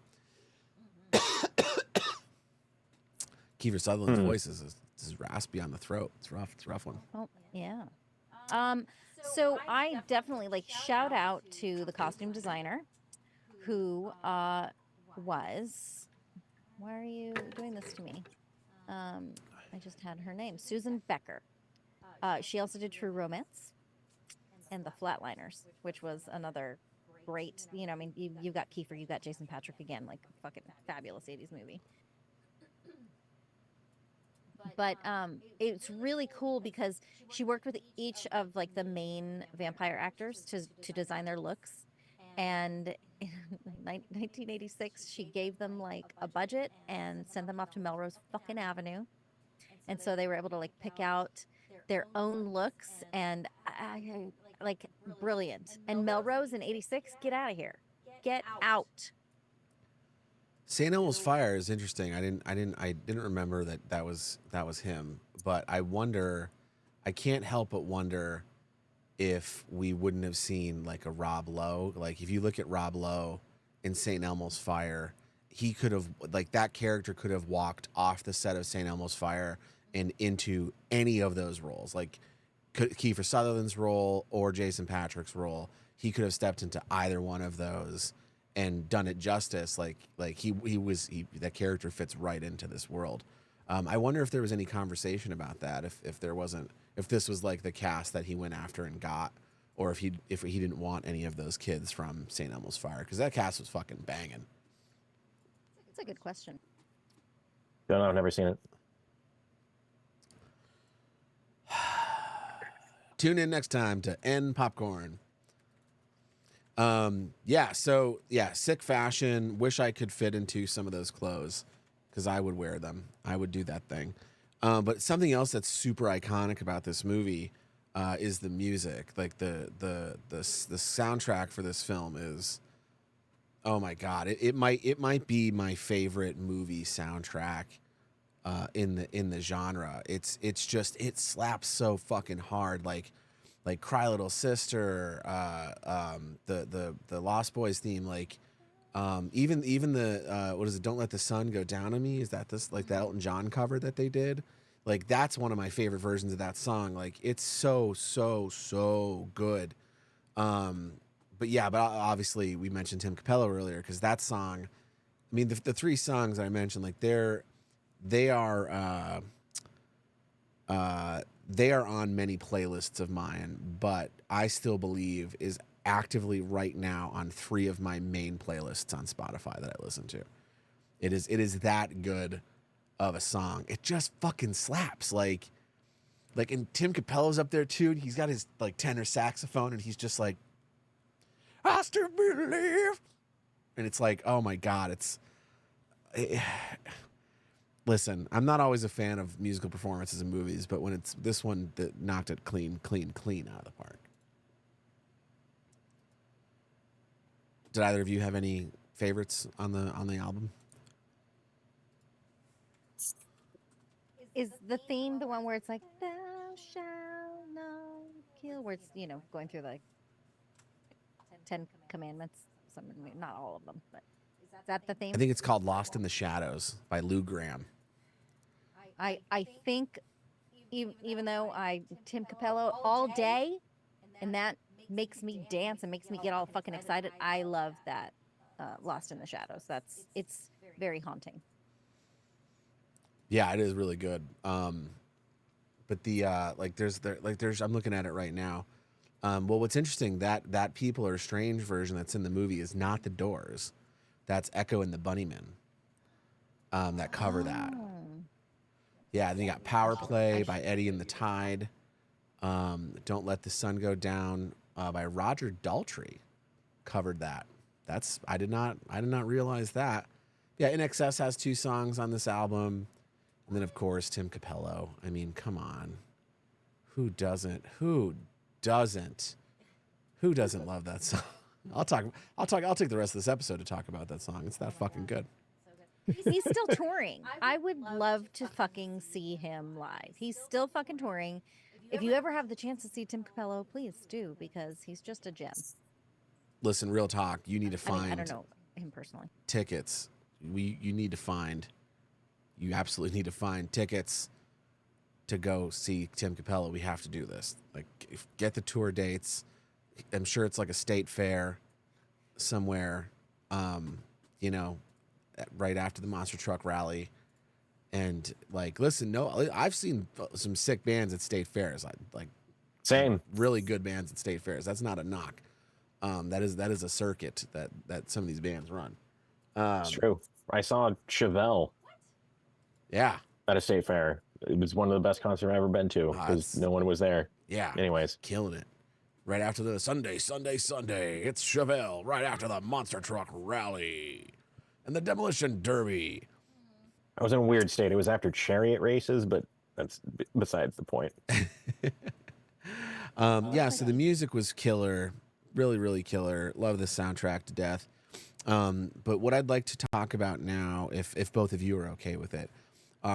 Kiefer Sutherland's voice is raspy on the throat. It's rough. It's a rough one. Oh, yeah. So I definitely like shout out to the costume designer who was, why are you doing this to me? I just had her name, Susan Becker. She also did True Romance and The Flatliners, which was another great, I mean, you've got Kiefer, you've got Jason Patrick again, like fucking fabulous 80s movie. But it's really cool because she worked with each of like the main vampire actors to design their looks. And in 1986, she gave them like a budget and sent them off to Melrose fucking Avenue and so they were able to like pick out their own looks and like brilliant. And Melrose in '86, get out of here, get out. St. Elmo's Fire is interesting. I didn't remember that was him, but I wonder. I can't help but wonder if we wouldn't have seen like a Rob Lowe. Like if you look at Rob Lowe in St. Elmo's Fire, he could have like that character could have walked off the set of St. Elmo's Fire and into any of those roles, like Kiefer Sutherland's role or Jason Patric's role. He could have stepped into either one of those and done it justice. Like that character fits right into this world. I wonder if there was any conversation about that. If this was like the cast that he went after and got, or if he didn't want any of those kids from St. Elmo's Fire, because that cast was fucking banging. It's a good question. Don't know. I've never seen it. Tune in next time to N Popcorn. Sick fashion. Wish I could fit into some of those clothes because I would wear them. I would do that thing. But something else that's super iconic about this movie is the music. Like the soundtrack for this film is, oh my god! It might be my favorite movie soundtrack in the genre. It's just it slaps so fucking hard. Like Cry Little Sister, the Lost Boys theme, like even the what is it? Don't Let the Sun Go Down on Me. Is that this like the Elton John cover that they did? Like that's one of my favorite versions of that song. Like it's so good. But obviously we mentioned Tim Capello earlier because that song. I mean the three songs I mentioned, like they are on many playlists of mine, but I still believe is actively right now on 3 of my main playlists on Spotify that I listen to. It is that good of a song. It just fucking slaps. Like and Tim Capello's up there too. He's got his like tenor saxophone and he's just like, I still believe. And it's like, oh my God, listen, I'm not always a fan of musical performances in movies, but when it's this one that knocked it clean out of the park. Did either of you have any favorites on the album? Is the theme the one where it's like thou shalt not kill, where it's going through the 10 commandments? Some, not all of them, but is that the theme? I think it's called Lost in the Shadows by Lou Gramm. I think even though Tim Capello all day, and that makes me dance and makes me get all fucking excited. I love that Lost in the Shadows. It's very haunting. Yeah, it is really good. But there's I'm looking at it right now. Well, what's interesting that People Are Strange version that's in the movie is not the Doors. That's Echo and the Bunnymen. That cover that. Yeah, and then you got Power Play by Eddie and the Tide. Don't Let the Sun Go Down by Roger Daltrey covered that. I did not realize that. Yeah, In Excess has 2 songs on this album. And then of course Tim Capello. I mean, come on. Who doesn't love that song? I'll take the rest of this episode to talk about that song. It's that fucking good. He's still touring. I would love to fucking see him live. He's still fucking touring. If you ever have the chance to see Tim Capello, please do, because he's just a gem. Listen, real talk. You need to find. I don't know him personally. Tickets. You absolutely need to find tickets to go see Tim Capello. We have to do this. Like, get the tour dates. I'm sure it's like a state fair somewhere. Right after the Monster Truck Rally. And like, listen, I've seen some sick bands at state fairs. Same. Really good bands at state fairs. That's not a knock. That is a circuit that some of these bands run. It's true. I saw Chevelle. Yeah. At a state fair. It was one of the best concerts I've ever been to because no one was there. Yeah. Anyways. Killing it. Right after the Sunday. It's Chevelle. Right after the Monster Truck Rally. And the Demolition Derby. I was in a weird state. It was after chariot races, but that's besides the point. Yeah, so the music was killer, really, really killer. Love the soundtrack to death. But what I'd like to talk about now, if both of you are okay with it,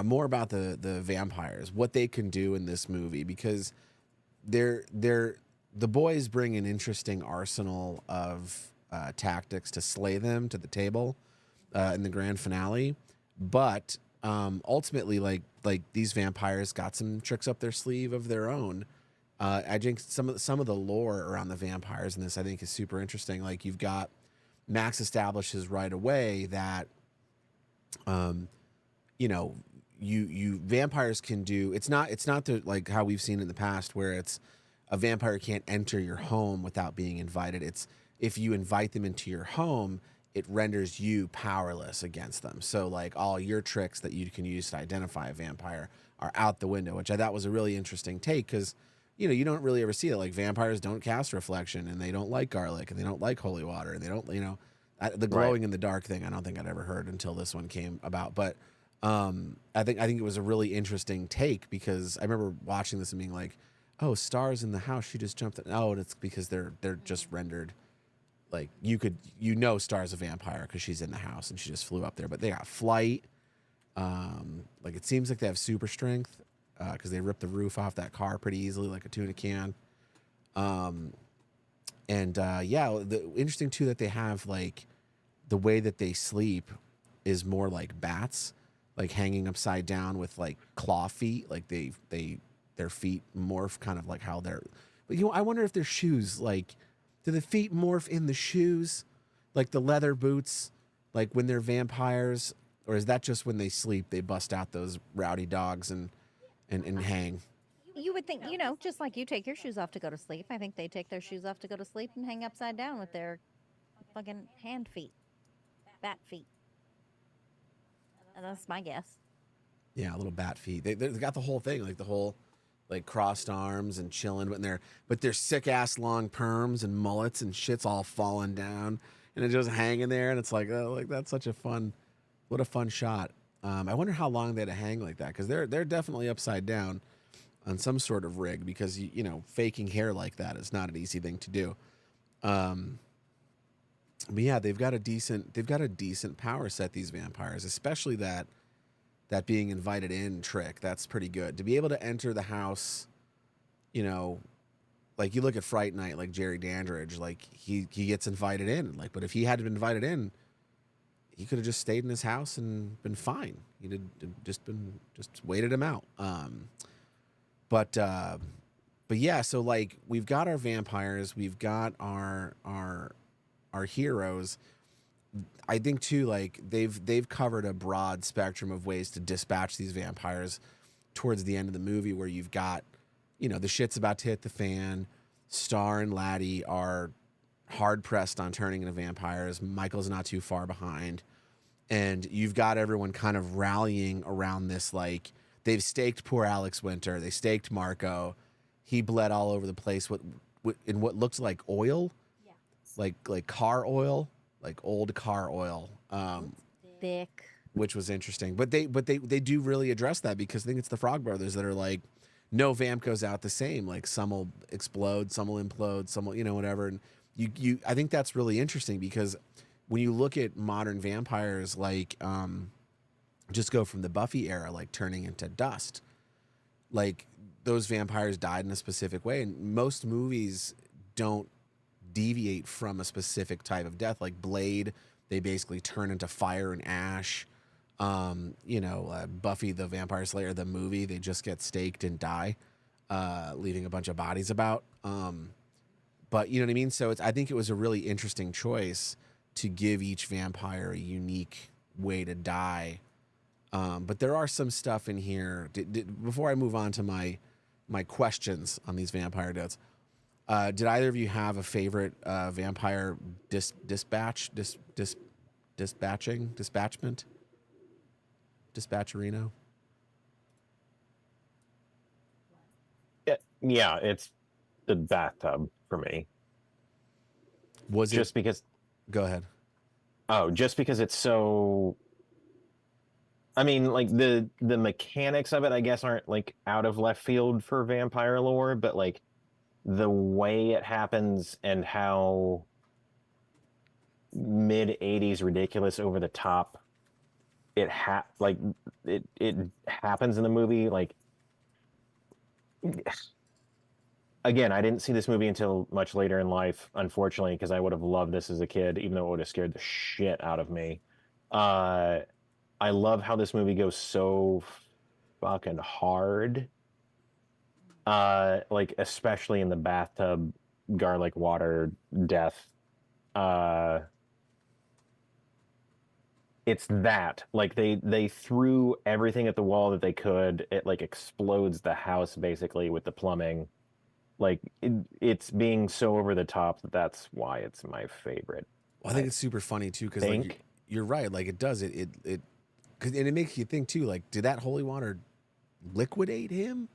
more about the vampires, what they can do in this movie, because the boys bring an interesting arsenal of tactics to slay them to the table in the grand finale, but ultimately, like these vampires got some tricks up their sleeve of their own. I think some of the lore around the vampires in this, I think, is super interesting. Like, you've got Max establishes right away that, you know, you vampires can do. It's not the, like how we've seen in the past where it's a vampire can't enter your home without being invited. It's if you invite them into your home, it renders you powerless against them. So like all your tricks that you can use to identify a vampire are out the window, which I thought was a really interesting take because, you know, you don't really ever see it. Like vampires don't cast reflection and they don't like garlic and they don't like holy water and they don't, you know, the glowing in the dark thing. I don't think I'd ever heard until this one came about. But I think it was a really interesting take because I remember watching this and being like, oh, stars in the house. She just jumped. Oh, and it's because they're just rendered. Like Star's a vampire because she's in the house and she just flew up there. But they got flight. Like it seems like they have super strength because they ripped the roof off that car pretty easily, like a tuna can. Yeah, the interesting too that they have like the way that they sleep is more like bats, like hanging upside down with like claw feet, like their feet morph kind of like how they're. But I wonder if their shoes, like, do the feet morph in the shoes, like the leather boots, like when they're vampires, or is that just when they sleep they bust out those rowdy dogs and hang? You would think, just like you take your shoes off to go to sleep, I think they take their shoes off to go to sleep and hang upside down with their fucking hand feet, bat feet. And that's my guess. Yeah, little bat feet. They got the whole thing, like the whole, like crossed arms and chilling, but they're sick ass long perms and mullets and shit's all falling down and it's just hanging there and it's like, oh, like that's such a fun, what a fun shot. I wonder how long they had to hang like that because they're definitely upside down on some sort of rig because faking hair like that is not an easy thing to do. But yeah, they've got a decent power set, these vampires, especially that being invited in trick. That's pretty good to be able to enter the house. Like you look at Fright Night, like Jerry Dandridge, like he gets invited in, like, but if he hadn't been invited in, he could have just stayed in his house and been fine. He'd just waited him out. But yeah, so like we've got our vampires, we've got our heroes. I think too, like they've covered a broad spectrum of ways to dispatch these vampires towards the end of the movie, where you've got, the shit's about to hit the fan. Star and Laddie are hard pressed on turning into vampires. Michael's not too far behind, and you've got everyone kind of rallying around this. Like they've staked poor Alex Winter, they staked Marco. He bled all over the place. In what looked like oil, like car oil. Like old car oil, thick, which was interesting. But they do really address that because I think it's the Frog Brothers that are like, no vamp goes out the same. Like some will explode, some will implode, some will whatever. And I think that's really interesting because when you look at modern vampires, like just go from the Buffy era, like turning into dust, like those vampires died in a specific way, and most movies don't deviate from a specific type of death. Like Blade, they basically turn into fire and ash. Buffy the Vampire Slayer, the movie, they just get staked and die, leaving a bunch of bodies about. But you know what I mean? So I think it was a really interesting choice to give each vampire a unique way to die. But there are some stuff in here. Before I move on to my questions on these vampire deaths, did either of you have a favorite vampire dispatcherino? Yeah, it's the bathtub for me. Was just it? Because? Go ahead. Oh, just because it's so. I mean, like the mechanics of it, I guess, aren't like out of left field for vampire lore, but like the way it happens and how mid 80s ridiculous over the top like it happens in the movie. Like, again, I didn't see this movie until much later in life, unfortunately, because I would have loved this as a kid, even though it would have scared the shit out of me. Uh, I love how this movie goes so fucking hard. Like especially in the bathtub garlic water death. Uh, it's that like they threw everything at the wall that they could. It like explodes the house basically with the plumbing. Like it's being so over the top that's why it's my favorite. Well, I think it's super funny too because like Think you're right. Like it does it cause, and it makes you think too. Like, did that holy water liquidate him?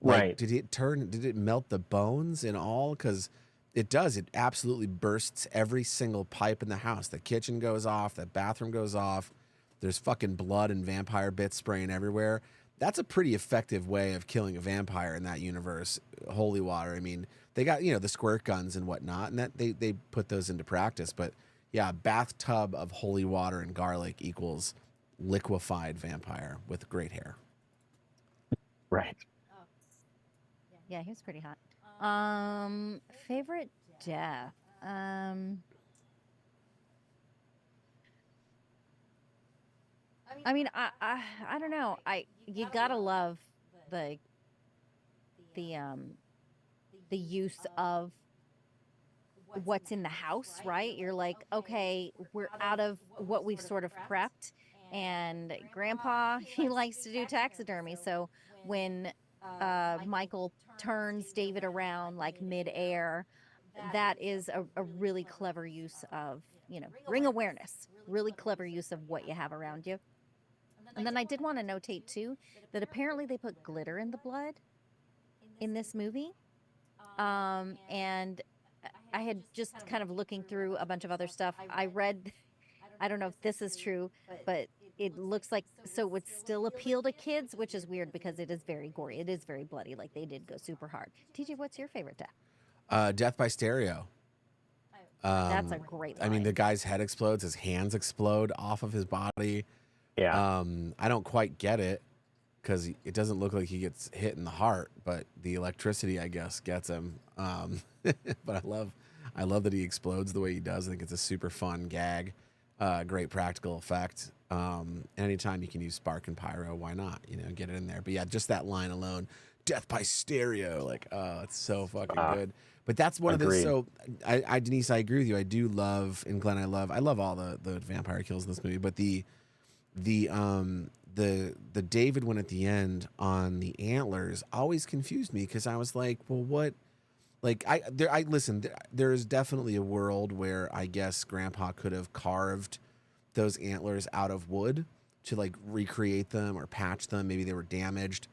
Like, right. did it melt the bones and all? Because it does. It absolutely bursts every single pipe in the house. The kitchen goes off. The bathroom goes off. There's fucking blood and vampire bits spraying everywhere. That's a pretty effective way of killing a vampire in that universe. Holy water. I mean, they got, the squirt guns and whatnot, and that they put those into practice. But yeah, a bathtub of holy water and garlic equals liquefied vampire with great hair. Right. Yeah, he was pretty hot. Favorite death. I mean, I don't know. You gotta love the the um the use of what's in the house, right? You're like, okay, we're out of what we've sort of prepped, and Grandpa he likes to do taxidermy, so when Michael turns David around like midair, that is a really clever use of ring awareness, really clever use of what you have around you. And then I did want to notate too that apparently they put glitter in the blood in this movie. And I had just kind of looking through a bunch of other stuff. I read, I don't know if this is true, but it looks like so it would still appeal to kids, which is weird because it is very gory. It is very bloody. Like they did go super hard. TJ, what's your favorite death? Death by stereo. That's a great line. I mean, the guy's head explodes, his hands explode off of his body. Yeah. I don't quite get it because it doesn't look like he gets hit in the heart, but the electricity, I guess, gets him. But I love that he explodes the way he does. I think it's a super fun gag, great practical effect. Anytime you can use spark and pyro, why not? Get it in there. But yeah, just that line alone, death by stereo, like, oh, it's so fucking good. But that's one agreed. of the so Denise, I agree with you. I do love, and Glenn, I love all the vampire kills in this movie, but the David one at the end on the antlers always confused me because I was like, well, what? Like listen. There is definitely a world where I guess Grandpa could have carved those antlers out of wood to like recreate them or patch them. Maybe they were damaged.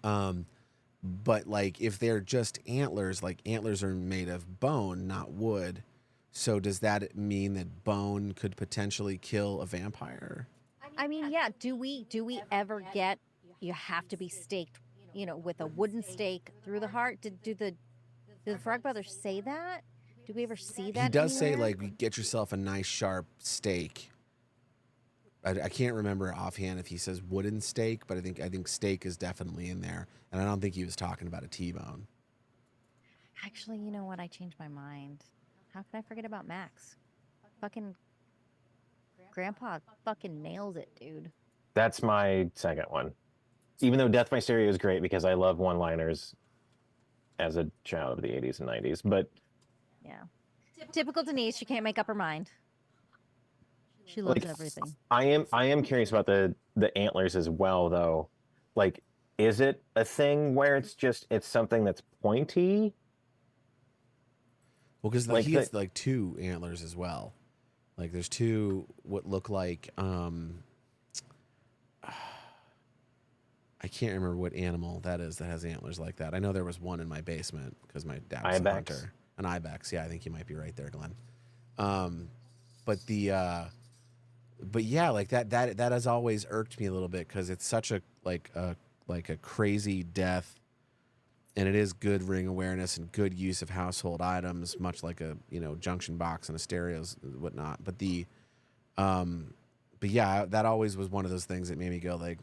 But like if they're just antlers, like antlers are made of bone, not wood. So does that mean that bone could potentially kill a vampire? I mean, yeah. Do we ever get? You have to be staked, with a wooden stake through the heart. Did the Frog Brothers say that? Do we ever see that? He does anywhere? say like, get yourself a nice sharp stake. I can't remember offhand if he says wooden stake, but I think steak is definitely in there, and I don't think he was talking about a T-bone. Actually, you know what? I changed my mind. How could I forget about Max? Fucking Grandpa fucking nails it, dude. That's my second one. Even though Death by Stereo is great because I love one-liners as a child of the 80s and 90s, but yeah. Typical Denise, she can't make up her mind. She loves everything. I am curious about the antlers as well, though. Like, is it a thing where it's something that's pointy? Well, because he has like two antlers as well. Like there's two what look like I can't remember what animal that is that has antlers like that. I know there was one in my basement because my dad was a hunter. An ibex. Yeah, I think you might be right there, Glenn. But but yeah, like that has always irked me a little bit because it's such a crazy death, and it is good ring awareness and good use of household items, much like a junction box and a stereos and whatnot. Um, but yeah, that always was one of those things that made me go like,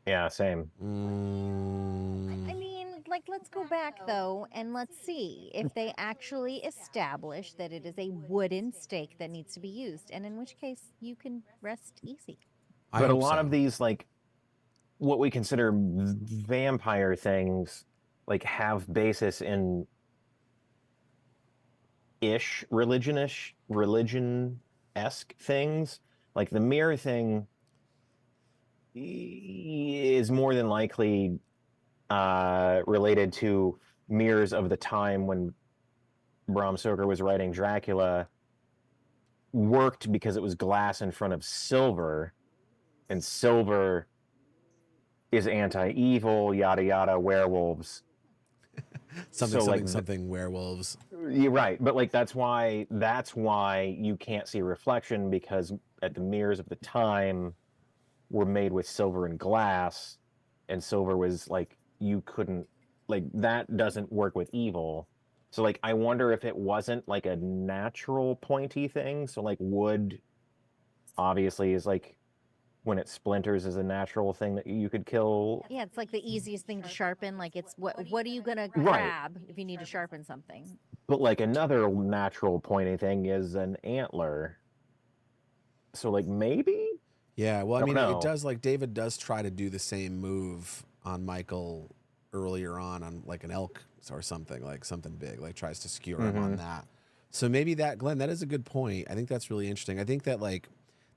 Yeah, same. I mean, like, let's go back though and let's see if they actually establish that it is a wooden stake that needs to be used, and in which case you can rest easy. I But a hope lot so. of these, like, what we consider vampire things, like, have basis in religion-esque things. Like the mirror thing is more than likely related to mirrors of the time when Bram Stoker was writing Dracula, worked because it was glass in front of silver, and silver is anti-evil, yada yada, werewolves. something werewolves. You're right, but like that's why you can't see reflection, because at the mirrors of the time were made with silver and glass, and silver was like, you couldn't, like, that doesn't work with evil. So like I wonder if it wasn't like a natural pointy thing. So like wood obviously is like, when it splinters, is a natural thing that you could kill. Yeah, it's like the easiest thing to sharpen. Like, it's what are you gonna Right. grab if you need to sharpen something? But like another natural pointy thing is an antler. So like maybe, Yeah, well, I don't mean, it know. does, like, David does try to do the same move on Michael earlier on like an elk or something, like something big, like tries to skewer him on that. So maybe that, Glenn, that is a good point. I think that's really interesting. I think that, like,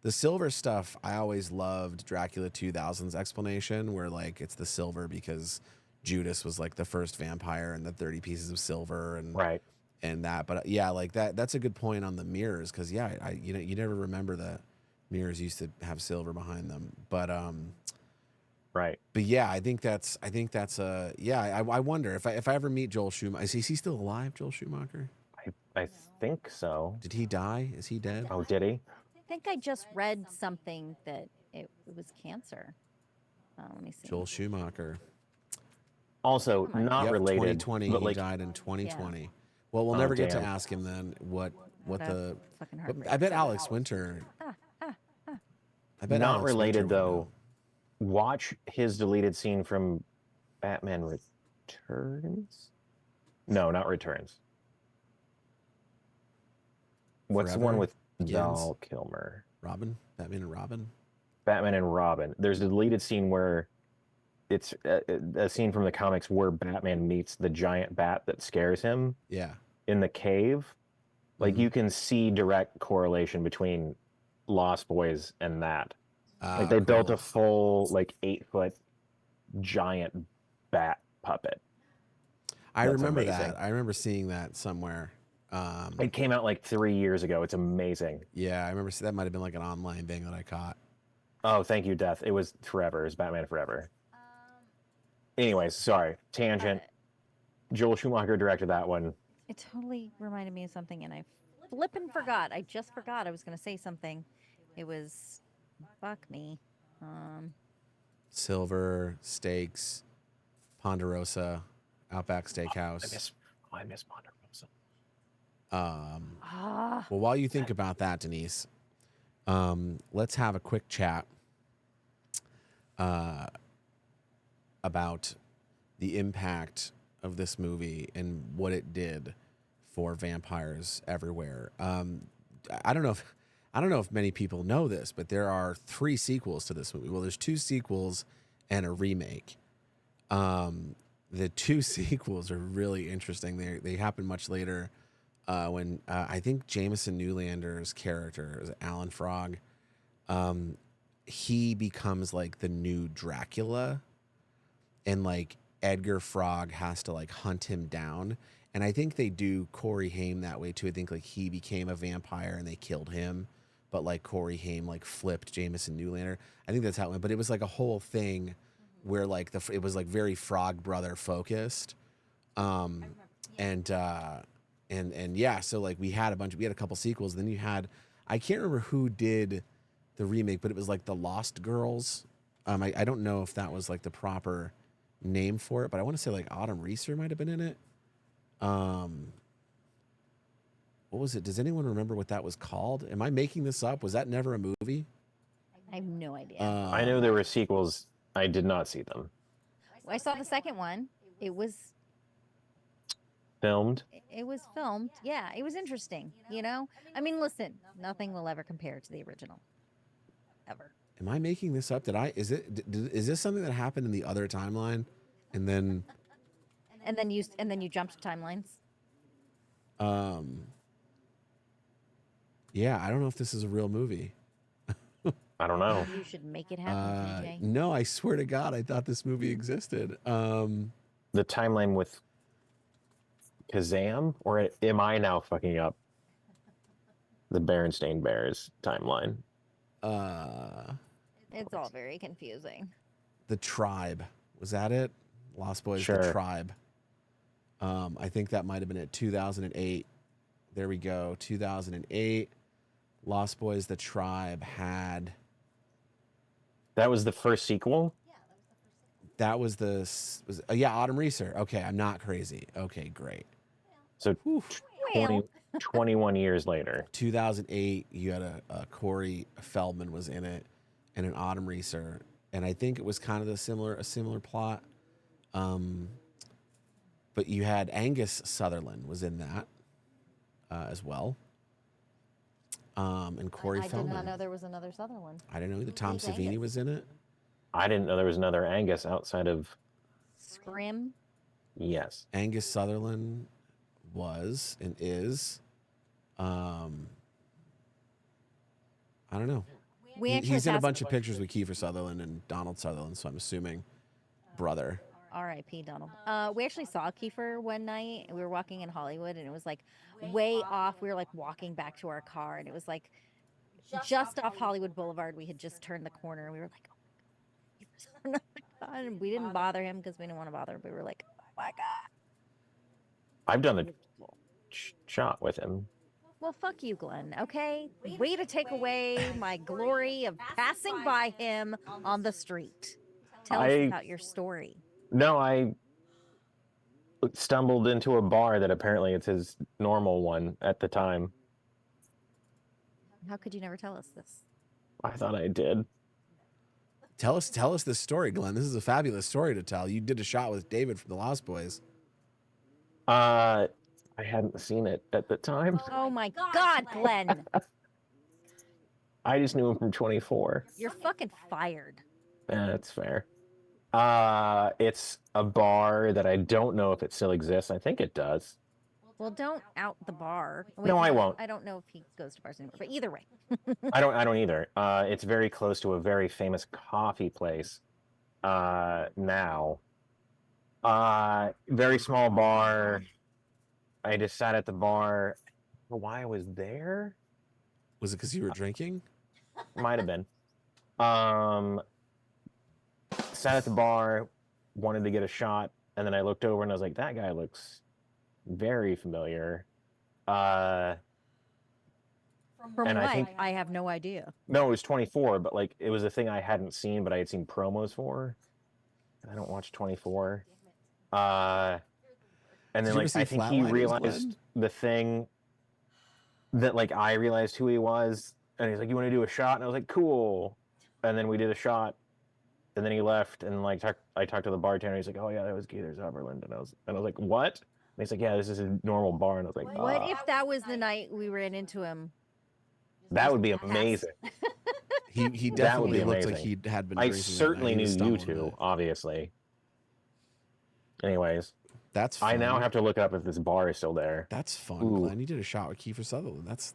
the silver stuff, I always loved Dracula 2000's explanation where, like, it's the silver because Judas was, like, the first vampire and the 30 pieces of silver Right. and that. But yeah, like that's a good point on the mirrors because yeah, you never remember that mirrors used to have silver behind them. Right. But yeah, I think that's yeah. I wonder if I ever meet Joel Schumacher. Is he still alive, Joel Schumacher? I think so. Did he die? Is he dead? Oh, did he? I think I just read something that it was cancer. Let me see. Joel Schumacher. Also, Oh my not Yep, related, 2020. but He like, died in 2020. Yeah. Well, we'll Oh, never get to damn. ask him then what That's the. fucking But heartbreaking. I bet Alex Winter. I bet not Alex related Winter would though. know. Watch his deleted scene from Batman Returns. No, not Returns. What's the one Forever? with Begins? Val Kilmer? Robin, Batman and Robin. Batman and Robin. There's a deleted scene where it's a scene from the comics where Batman meets the giant bat that scares him Yeah. in the cave. Like Mhm. you can see direct correlation between Lost Boys and that. Like they built a full like 8-foot giant bat puppet. I That's remember amazing. that. I remember seeing that somewhere. It came out like 3 years ago. It's amazing. Yeah, I remember that might have been like an online thing that I caught. Oh, thank you, Death. It was Forever. It was Batman Forever. Anyways, sorry. Tangent. Joel Schumacher directed that one. It totally reminded me of something, and I flippin' forgot. I just forgot I was going to say something. It was, fuck me. Silver, steaks, Ponderosa, Outback Steakhouse. I miss Ponderosa. Well, while you think about that, Denise, let's have a quick chat about the impact of this movie and what it did for vampires everywhere. I don't know if many people know this, but there are 3 sequels to this movie. Well, there's 2 sequels and a remake. The 2 sequels are really interesting. They happen much later. When I think Jameson Newlander's character is Alan Frog, he becomes like the new Dracula, and like Edgar Frog has to like hunt him down. And I think they do Corey Haim that way too. I think like he became a vampire and they killed him, but like Corey Haim like flipped Jameson Newlander. I think that's how it went. But it was like a whole thing where like it was like very Frog Brother focused, and yeah, so like we had a couple sequels. Then you had, I can't remember who did the remake, but it was like the Lost Girls. I don't know if that was like the proper name for it, but I want to say like Autumn Reeser might have been in it. What was it? Does anyone remember what that was called? Am I making this up? Was that never a movie? I have no idea. I know there were sequels. I did not see them. I saw the second one. It was Filmed. filmed. Yeah, it was interesting. You know, I mean, listen, nothing will ever compare to the original, ever. Am I making this up? Is this something that happened in the other timeline, and then you jumped timelines? Yeah, I don't know if this is a real movie. I don't know. You should make it happen, TJ. No, I swear to God, I thought this movie existed. The timeline with Kazam, or am I now fucking up the Berenstain Bears timeline? It's all very confusing. The Tribe, was that it? Lost Boys, Sure. The Tribe. I think that might have been it. 2008. There we go. 2008. Lost Boys, The Tribe had. That was the first sequel? That was Autumn Reeser. Okay, I'm not crazy. Okay, great. So 21 years later. 2008, you had a Corey Feldman was in it, and an Autumn Reeser, and I think it was kind of a similar plot. But you had Angus Sutherland was in that as well. And Corey Feldman. I did not know there was another Sutherland. I didn't know either. Tom Savini was in it. I didn't know there was another Angus outside of Scrim. Yes. Angus Sutherland was and is. I don't know. He's in a bunch of pictures with Kiefer Sutherland and Donald Sutherland, so I'm assuming brother. R.I.P. Donald. We actually saw Kiefer one night. We were walking in Hollywood, and it was like way off. We were like walking back to our car, and it was like just off Hollywood Boulevard. We had just turned the corner, and we were like, "Oh my God!" And we didn't bother him because we didn't want to bother him. We were like, "Oh my God!" I've done the shot with him. Well, fuck you, Glenn. Okay, way to take away my glory of passing by him on the street. Tell us about your story. No, I stumbled into a bar that apparently it's his normal one at the time. How could you never tell us this? I thought I did. Tell us this story, Glenn. This is a fabulous story to tell. You did a shot with David from the Lost Boys. I hadn't seen it at the time. Oh my God, Glenn. I just knew him from 24. You're fucking fired. That's fair. It's a bar that I don't know if it still exists. I think it does. Well, don't out the bar. No, I won't. I don't know if he goes to bars anymore, but either way. I don't either. It's very close to a very famous coffee place now. Very small bar. I just sat at the bar. I don't know why I was there. Was it because you were drinking? Might have been. Sat at the bar, wanted to get a shot, and then I looked over and I was like, that guy looks very familiar. From and what? I have no idea. No, it was 24, but like it was a thing I hadn't seen, but I had seen promos for. I don't watch 24. And then like I think he realized the thing that like I realized who he was, and he's like, "You want to do a shot?" And I was like, "Cool." And then we did a shot. And then he left, and like I talked to the bartender. He's like, "Oh yeah, that was Gator Sutherland," and I was like, "What?" And he's like, "Yeah, this is a normal bar." And I was like, "What if that was the night we ran into him?" That would be amazing. He definitely looked like he had been. I certainly knew you two, obviously. Anyways, that's fun. I now have to look up if this bar is still there. That's fun, Glenn. You did a shot with Kiefer Sutherland. That's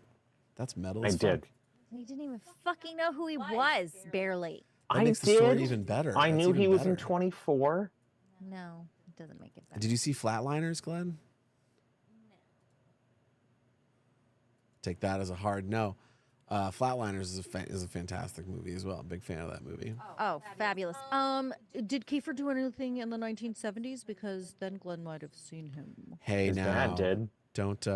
metal. I did. We didn't even fucking know who he was, barely. That makes the story even better. I knew he was in 24. No, it doesn't make it better. Did you see Flatliners, Glenn? Take that as a hard no. Flatliners is a fantastic movie as well. Big fan of that movie. Oh, fabulous. Did Kiefer do anything in the 1970s? Because then Glenn might have seen him. Hey, His dad did. Don't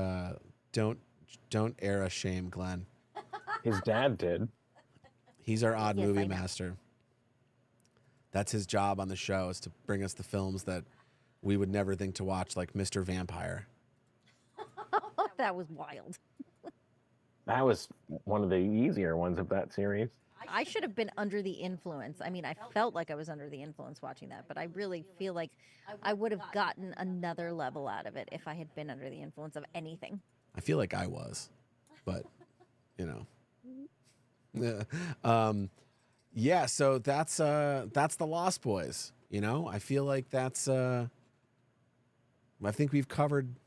era shame Glenn. His dad did. He's our odd Yes, movie I know. master. That's his job on the show, is to bring us the films that we would never think to watch, like Mr. Vampire. That was wild. That was one of the easier ones of that series. I should have been under the influence. I mean, I felt like I was under the influence watching that, but I really feel like I would have gotten another level out of it if I had been under the influence of anything. I feel like I was, but you know. Yeah, so that's the Lost Boys. You know, I feel like that's I think we've covered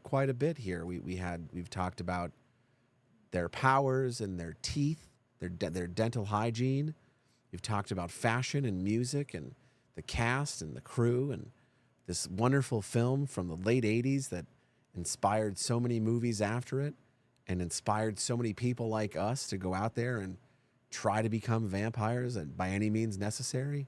quite a bit here. We've talked about their powers and their teeth, their dental hygiene. We've talked about fashion and music and the cast and the crew and this wonderful film from the late 80s that inspired so many movies after it and inspired so many people like us to go out there and try to become vampires and by any means necessary.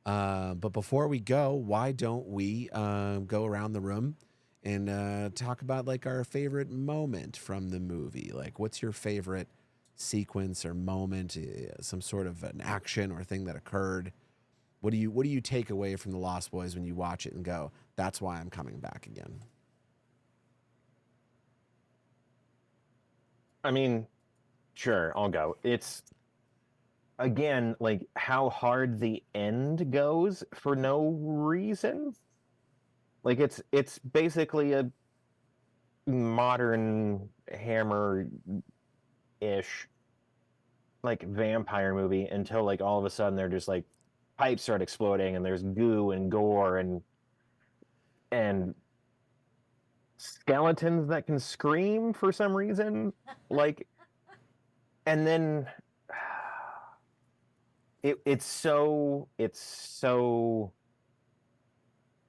But before we go, why don't we go around the room and talk about like our favorite moment from the movie? Like, what's your favorite sequence or moment, some sort of an action or thing that occurred? What do you take away from the Lost Boys when you watch it and go, that's why I'm coming back again? I mean, sure, I'll go. It's again like how hard the end goes for no reason. Like it's basically a modern Hammer-ish like vampire movie until like all of a sudden they're just like pipes start exploding and there's goo and gore and skeletons that can scream for some reason. Like, and then it's so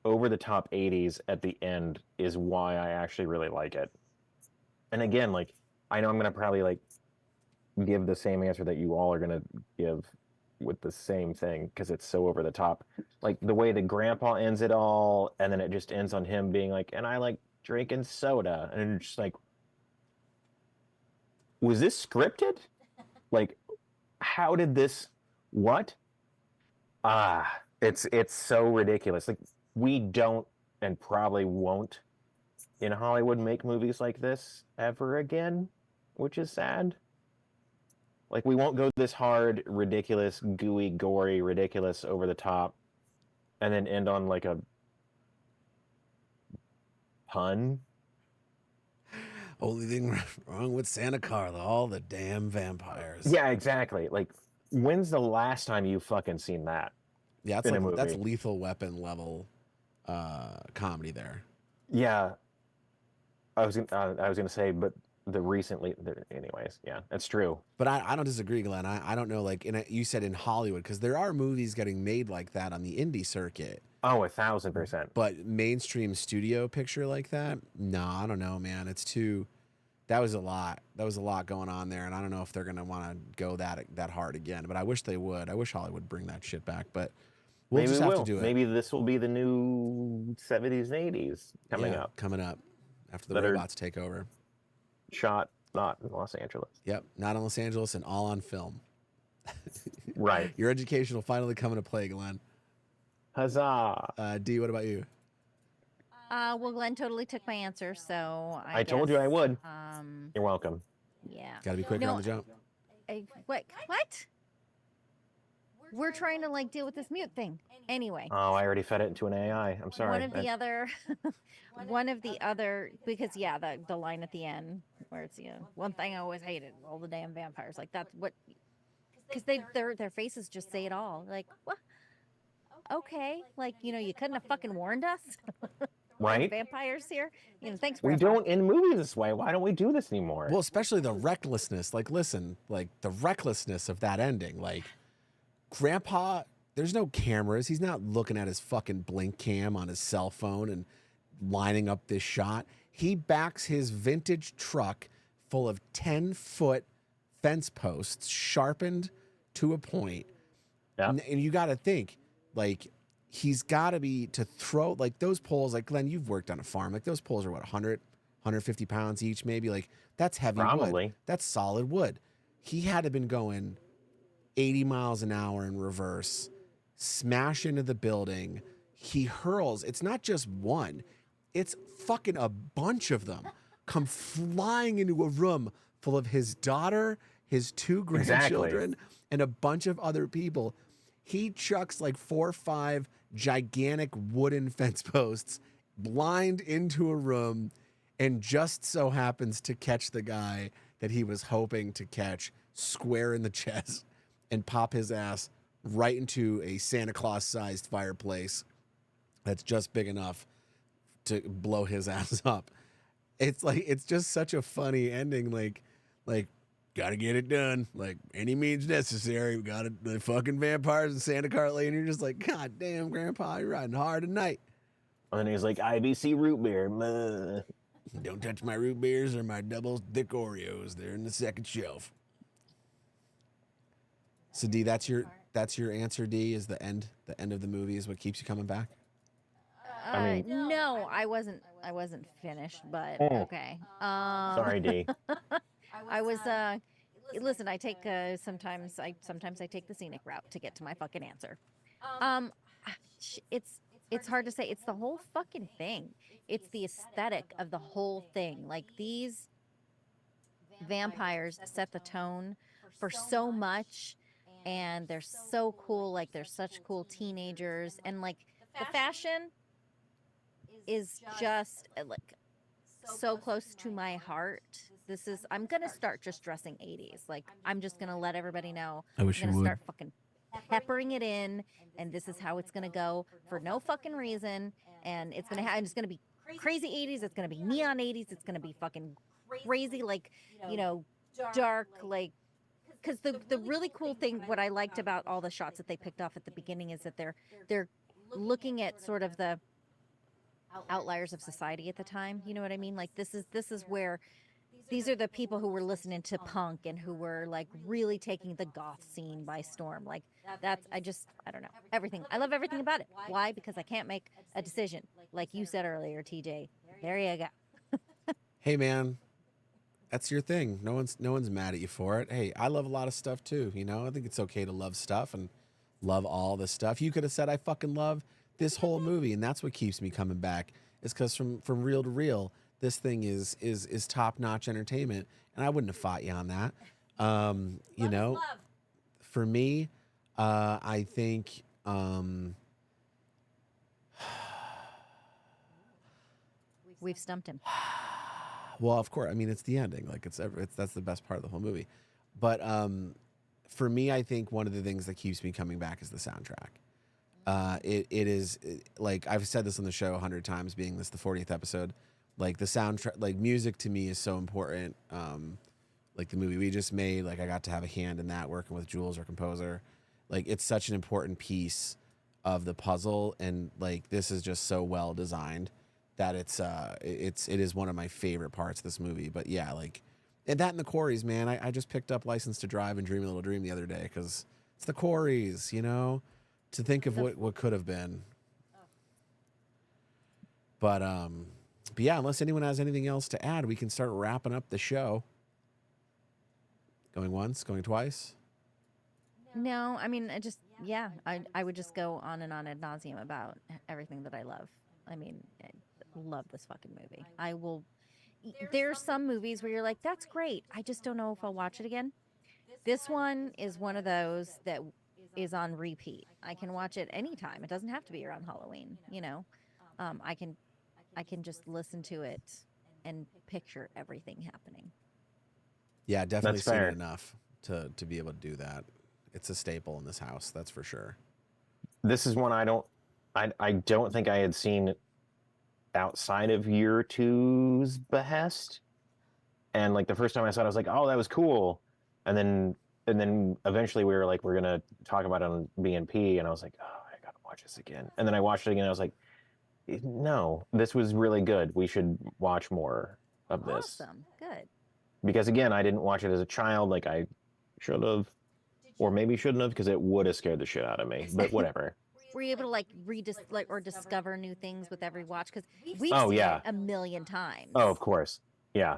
over the top 80s at the end is why I actually really like it. And again, like I know I'm gonna probably like give the same answer that you all are gonna give with the same thing because it's so over the top. Like the way the grandpa ends it all, and then it just ends on him being like, and I like drinking soda, and it's just like, was this scripted? Like, how did this? What? It's so ridiculous. Like we don't and probably won't in Hollywood make movies like this ever again, which is sad. Like we won't go this hard, ridiculous, gooey, gory, ridiculous, over the top, and then end on like a pun. Only thing wrong with Santa Carla, all the damn vampires. Yeah, exactly. Like, when's the last time you fucking seen that? Yeah, in a movie? that's Lethal Weapon level comedy there. Yeah, I was gonna say, but anyways, yeah, that's true. But I don't disagree, Glenn. I don't know, like you said in Hollywood, because there are movies getting made like that on the indie circuit. Oh, 1,000%. But mainstream studio picture like that, no, I don't know, man. It's too. That was a lot. That was a lot going on there, and I don't know if they're gonna want to go that hard again. But I wish they would. I wish Hollywood would bring that shit back. But we'll just have to do it. Maybe this will be the new 70s and 80s coming up after the robots take over. Shot not in Los Angeles. Yep, not in Los Angeles and all on film. Right. Your education will finally come into play, Glenn. Huzzah! D, what about you? Well, Glenn totally took my answer, so I told you I would. Um, You're welcome. yeah. Got to be quicker on the jump. What? We're trying to like deal with this mute thing. Anyway. Oh, I already fed it into an AI. I'm sorry. One of the other, because yeah, the line at the end where it's, you know, one thing I always hated, all the damn vampires. Like that's what, because their faces just say it all. Like, what? Okay, like, you know, you couldn't have fucking warned us. Right? Vampires here. You know, thanks. We Grandpa. don't end movies this way. Why don't we do this anymore? Well, especially the recklessness. Like, listen, like the recklessness of that ending. Like, Grandpa, there's no cameras. He's not looking at his fucking blink cam on his cell phone and lining up this shot. He backs his vintage truck full of 10-foot fence posts, sharpened to a point. Yeah. And you got to think, like, he's got to be to throw, like, those poles, like, Glenn, you've worked on a farm. Like, those poles are, what, 100 150 pounds each, maybe. Like, that's heavy wood. Probably. That's solid wood. He had to been going 80 miles an hour in reverse, smash into the building. He hurls. It's not just one. It's fucking a bunch of them come flying into a room full of his daughter, his 2 grandchildren, and a bunch of other people. He chucks like 4 or 5 gigantic wooden fence posts blind into a room and just so happens to catch the guy that he was hoping to catch square in the chest and pop his ass right into a Santa Claus-sized fireplace that's just big enough to blow his ass up. It's just such a funny ending. Like, gotta get it done. Like, any means necessary. We got the fucking vampires and Santa Cartly, and you're just like, God damn, Grandpa, you're riding hard tonight. And then he's like, IBC root beer. Don't touch my root beers or my double thick Oreos. They're in the second shelf. So D, that's your answer. D is the end of the movie is what keeps you coming back. I mean, no, I wasn't finished, but okay. Sorry, D. I was listen, I take sometimes I take the scenic route to get to my fucking answer. It's hard to say. It's the whole fucking thing. It's the aesthetic of the whole thing. Like, these vampires set the tone for so much, and they're so cool. Like, they're such cool teenagers, and like the fashion is just like so close to my heart. I'm gonna start just dressing 80s. Like, I'm just gonna let everybody know. I wish I'm you gonna would. start fucking peppering it in, and this is how it's gonna go for no fucking reason. And it's gonna be crazy 80s. It's gonna be neon 80s. It's gonna be fucking crazy, like, dark, like, because the really cool thing, what I liked about all the shots that they picked off at the beginning, is that they're looking at sort of the outliers of society at the time. You know what I mean? Like, this is where these are the people who were listening to punk and who were like really taking the goth scene by storm. Like, I don't know, everything. I love everything about it. Why? Because I can't make a decision. Like you said earlier, TJ, there you go. Hey man, that's your thing. No one's mad at you for it. Hey, I love a lot of stuff too. I think it's okay to love stuff and love all the stuff. You could have said I fucking love this whole movie, and that's what keeps me coming back. Is because from reel to reel, this thing is top-notch entertainment, and I wouldn't have fought you on that. For me, I think We've stumped him. well, of course, I mean, it's the ending. Like, that's the best part of the whole movie. But for me, I think one of the things that keeps me coming back is the soundtrack. It is, like, I've said this on the show 100 times, being this the 40th episode. Like, the soundtrack, like, music to me is so important. Like, the movie we just made, like, I got to have a hand in that, working with Jules, our composer. Like, it's such an important piece of the puzzle, and like, this is just so well designed that it is one of my favorite parts of this movie. But yeah, like, and that and the Corys, man. I just picked up License to Drive and Dream a Little Dream the other day because it's the Corys, to think of what could have been. But yeah, unless anyone has anything else to add, we can start wrapping up the show. Going once, going twice. No, I mean, I would just go on and on ad nauseum about everything that I love. I mean, I love this fucking movie. There's some movies where you're like, that's great. I just don't know if I'll watch it again. This one is one of those that is on repeat. I can watch it anytime. It doesn't have to be around Halloween, I can just listen to it and picture everything happening. Yeah, definitely That's seen fair. it enough to be able to do that. It's a staple in this house, that's for sure. This is one I don't think I had seen outside of year two's behest. And like, the first time I saw it, I was like, oh, that was cool. And then eventually we were like, we're going to talk about it on BNP. And I was like, oh, I got to watch this again. And then I watched it again. And I was like, no, this was really good. We should watch more of this. Awesome. Good. Because again, I didn't watch it as a child. Like, I should have, or maybe shouldn't have, because it would have scared the shit out of me. But whatever. Were you able to like or discover new things with every watch? Because we've Oh, seen yeah. it a million times. Oh, of course. Yeah.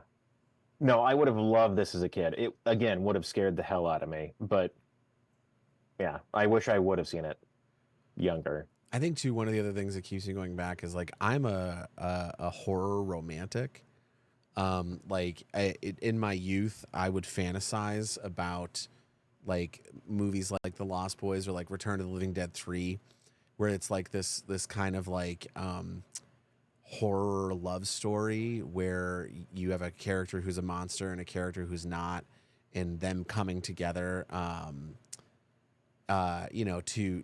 No, I would have loved this as a kid. It, again, would have scared the hell out of me. But yeah, I wish I would have seen it younger. I think too, one of the other things that keeps me going back is like I'm a horror romantic. In my youth, I would fantasize about like movies like The Lost Boys or like Return of the Living Dead 3, where it's like this kind of like horror love story where you have a character who's a monster and a character who's not, and them coming together, to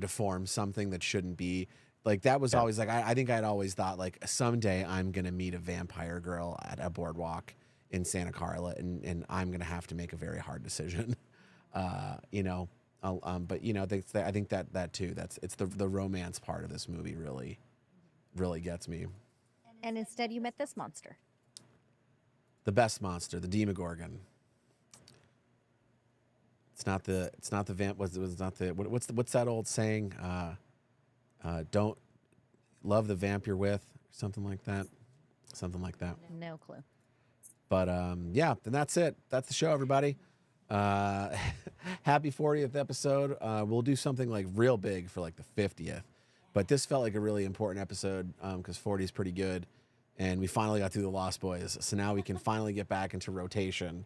form something that shouldn't be. Like that was always like I think I'd always thought like someday I'm gonna meet a vampire girl at a boardwalk in Santa Carla, and I'm gonna have to make a very hard decision. But I think that too. It's the romance part of this movie really gets me. And instead, you met this monster. The best monster, the Demogorgon. It's not the vamp. What's that old saying? Don't love the vamp you're with, something like that. No clue. But then that's it. That's the show, everybody. Happy 40th episode. We'll do something like real big for like the 50th. But this felt like a really important episode because 40 is pretty good. And we finally got through the Lost Boys. So now we can finally get back into rotation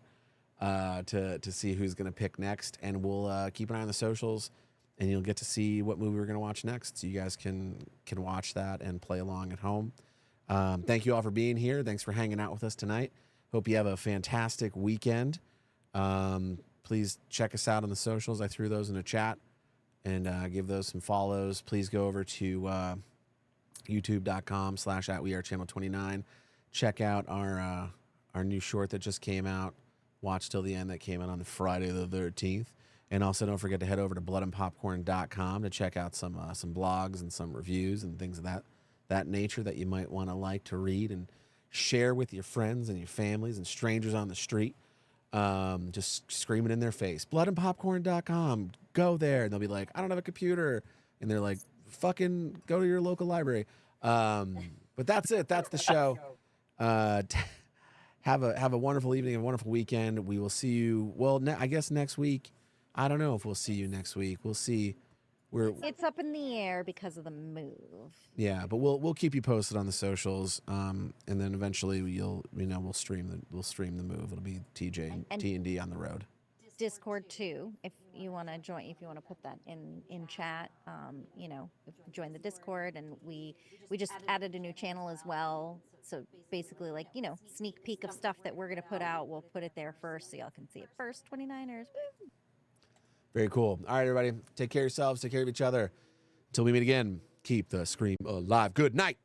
to see who's going to pick next. And we'll keep an eye on the socials, and you'll get to see what movie we're going to watch next. So you guys can watch that and play along at home. Thank you all for being here. Thanks for hanging out with us tonight. Hope you have a fantastic weekend. Please check us out on the socials. I threw those in the chat, and give those some follows. Please go over to youtube.com/@wearechannel29. Check out our new short that just came out. Watch till the end. That came out on Friday the 13th. And also don't forget to head over to bloodandpopcorn.com to check out some blogs and some reviews and things of that nature that you might want to like to read and share with your friends and your families and strangers on the street. Just screaming in their face, bloodandpopcorn.com, go there. And they'll be like, I don't have a computer. And they're like, fucking go to your local library. But that's it. That's the show. Have a wonderful evening, a wonderful weekend. We will see you. Well, I guess next week. I don't know if we'll see you next week. We'll see. It's up in the air because of the move. Yeah, but we'll keep you posted on the socials. And then eventually we'll stream the move. It'll be TJ and T&D on the road. Discord too, if you want to join, if you want to put that in chat, join the Discord. And we just added a new channel as well. So basically, like, sneak peek of stuff that we're going to put out. We'll put it there first so y'all can see it first. 29ers. Woo! Very cool. All right, everybody. Take care of yourselves. Take care of each other. Until we meet again, keep the scream alive. Good night.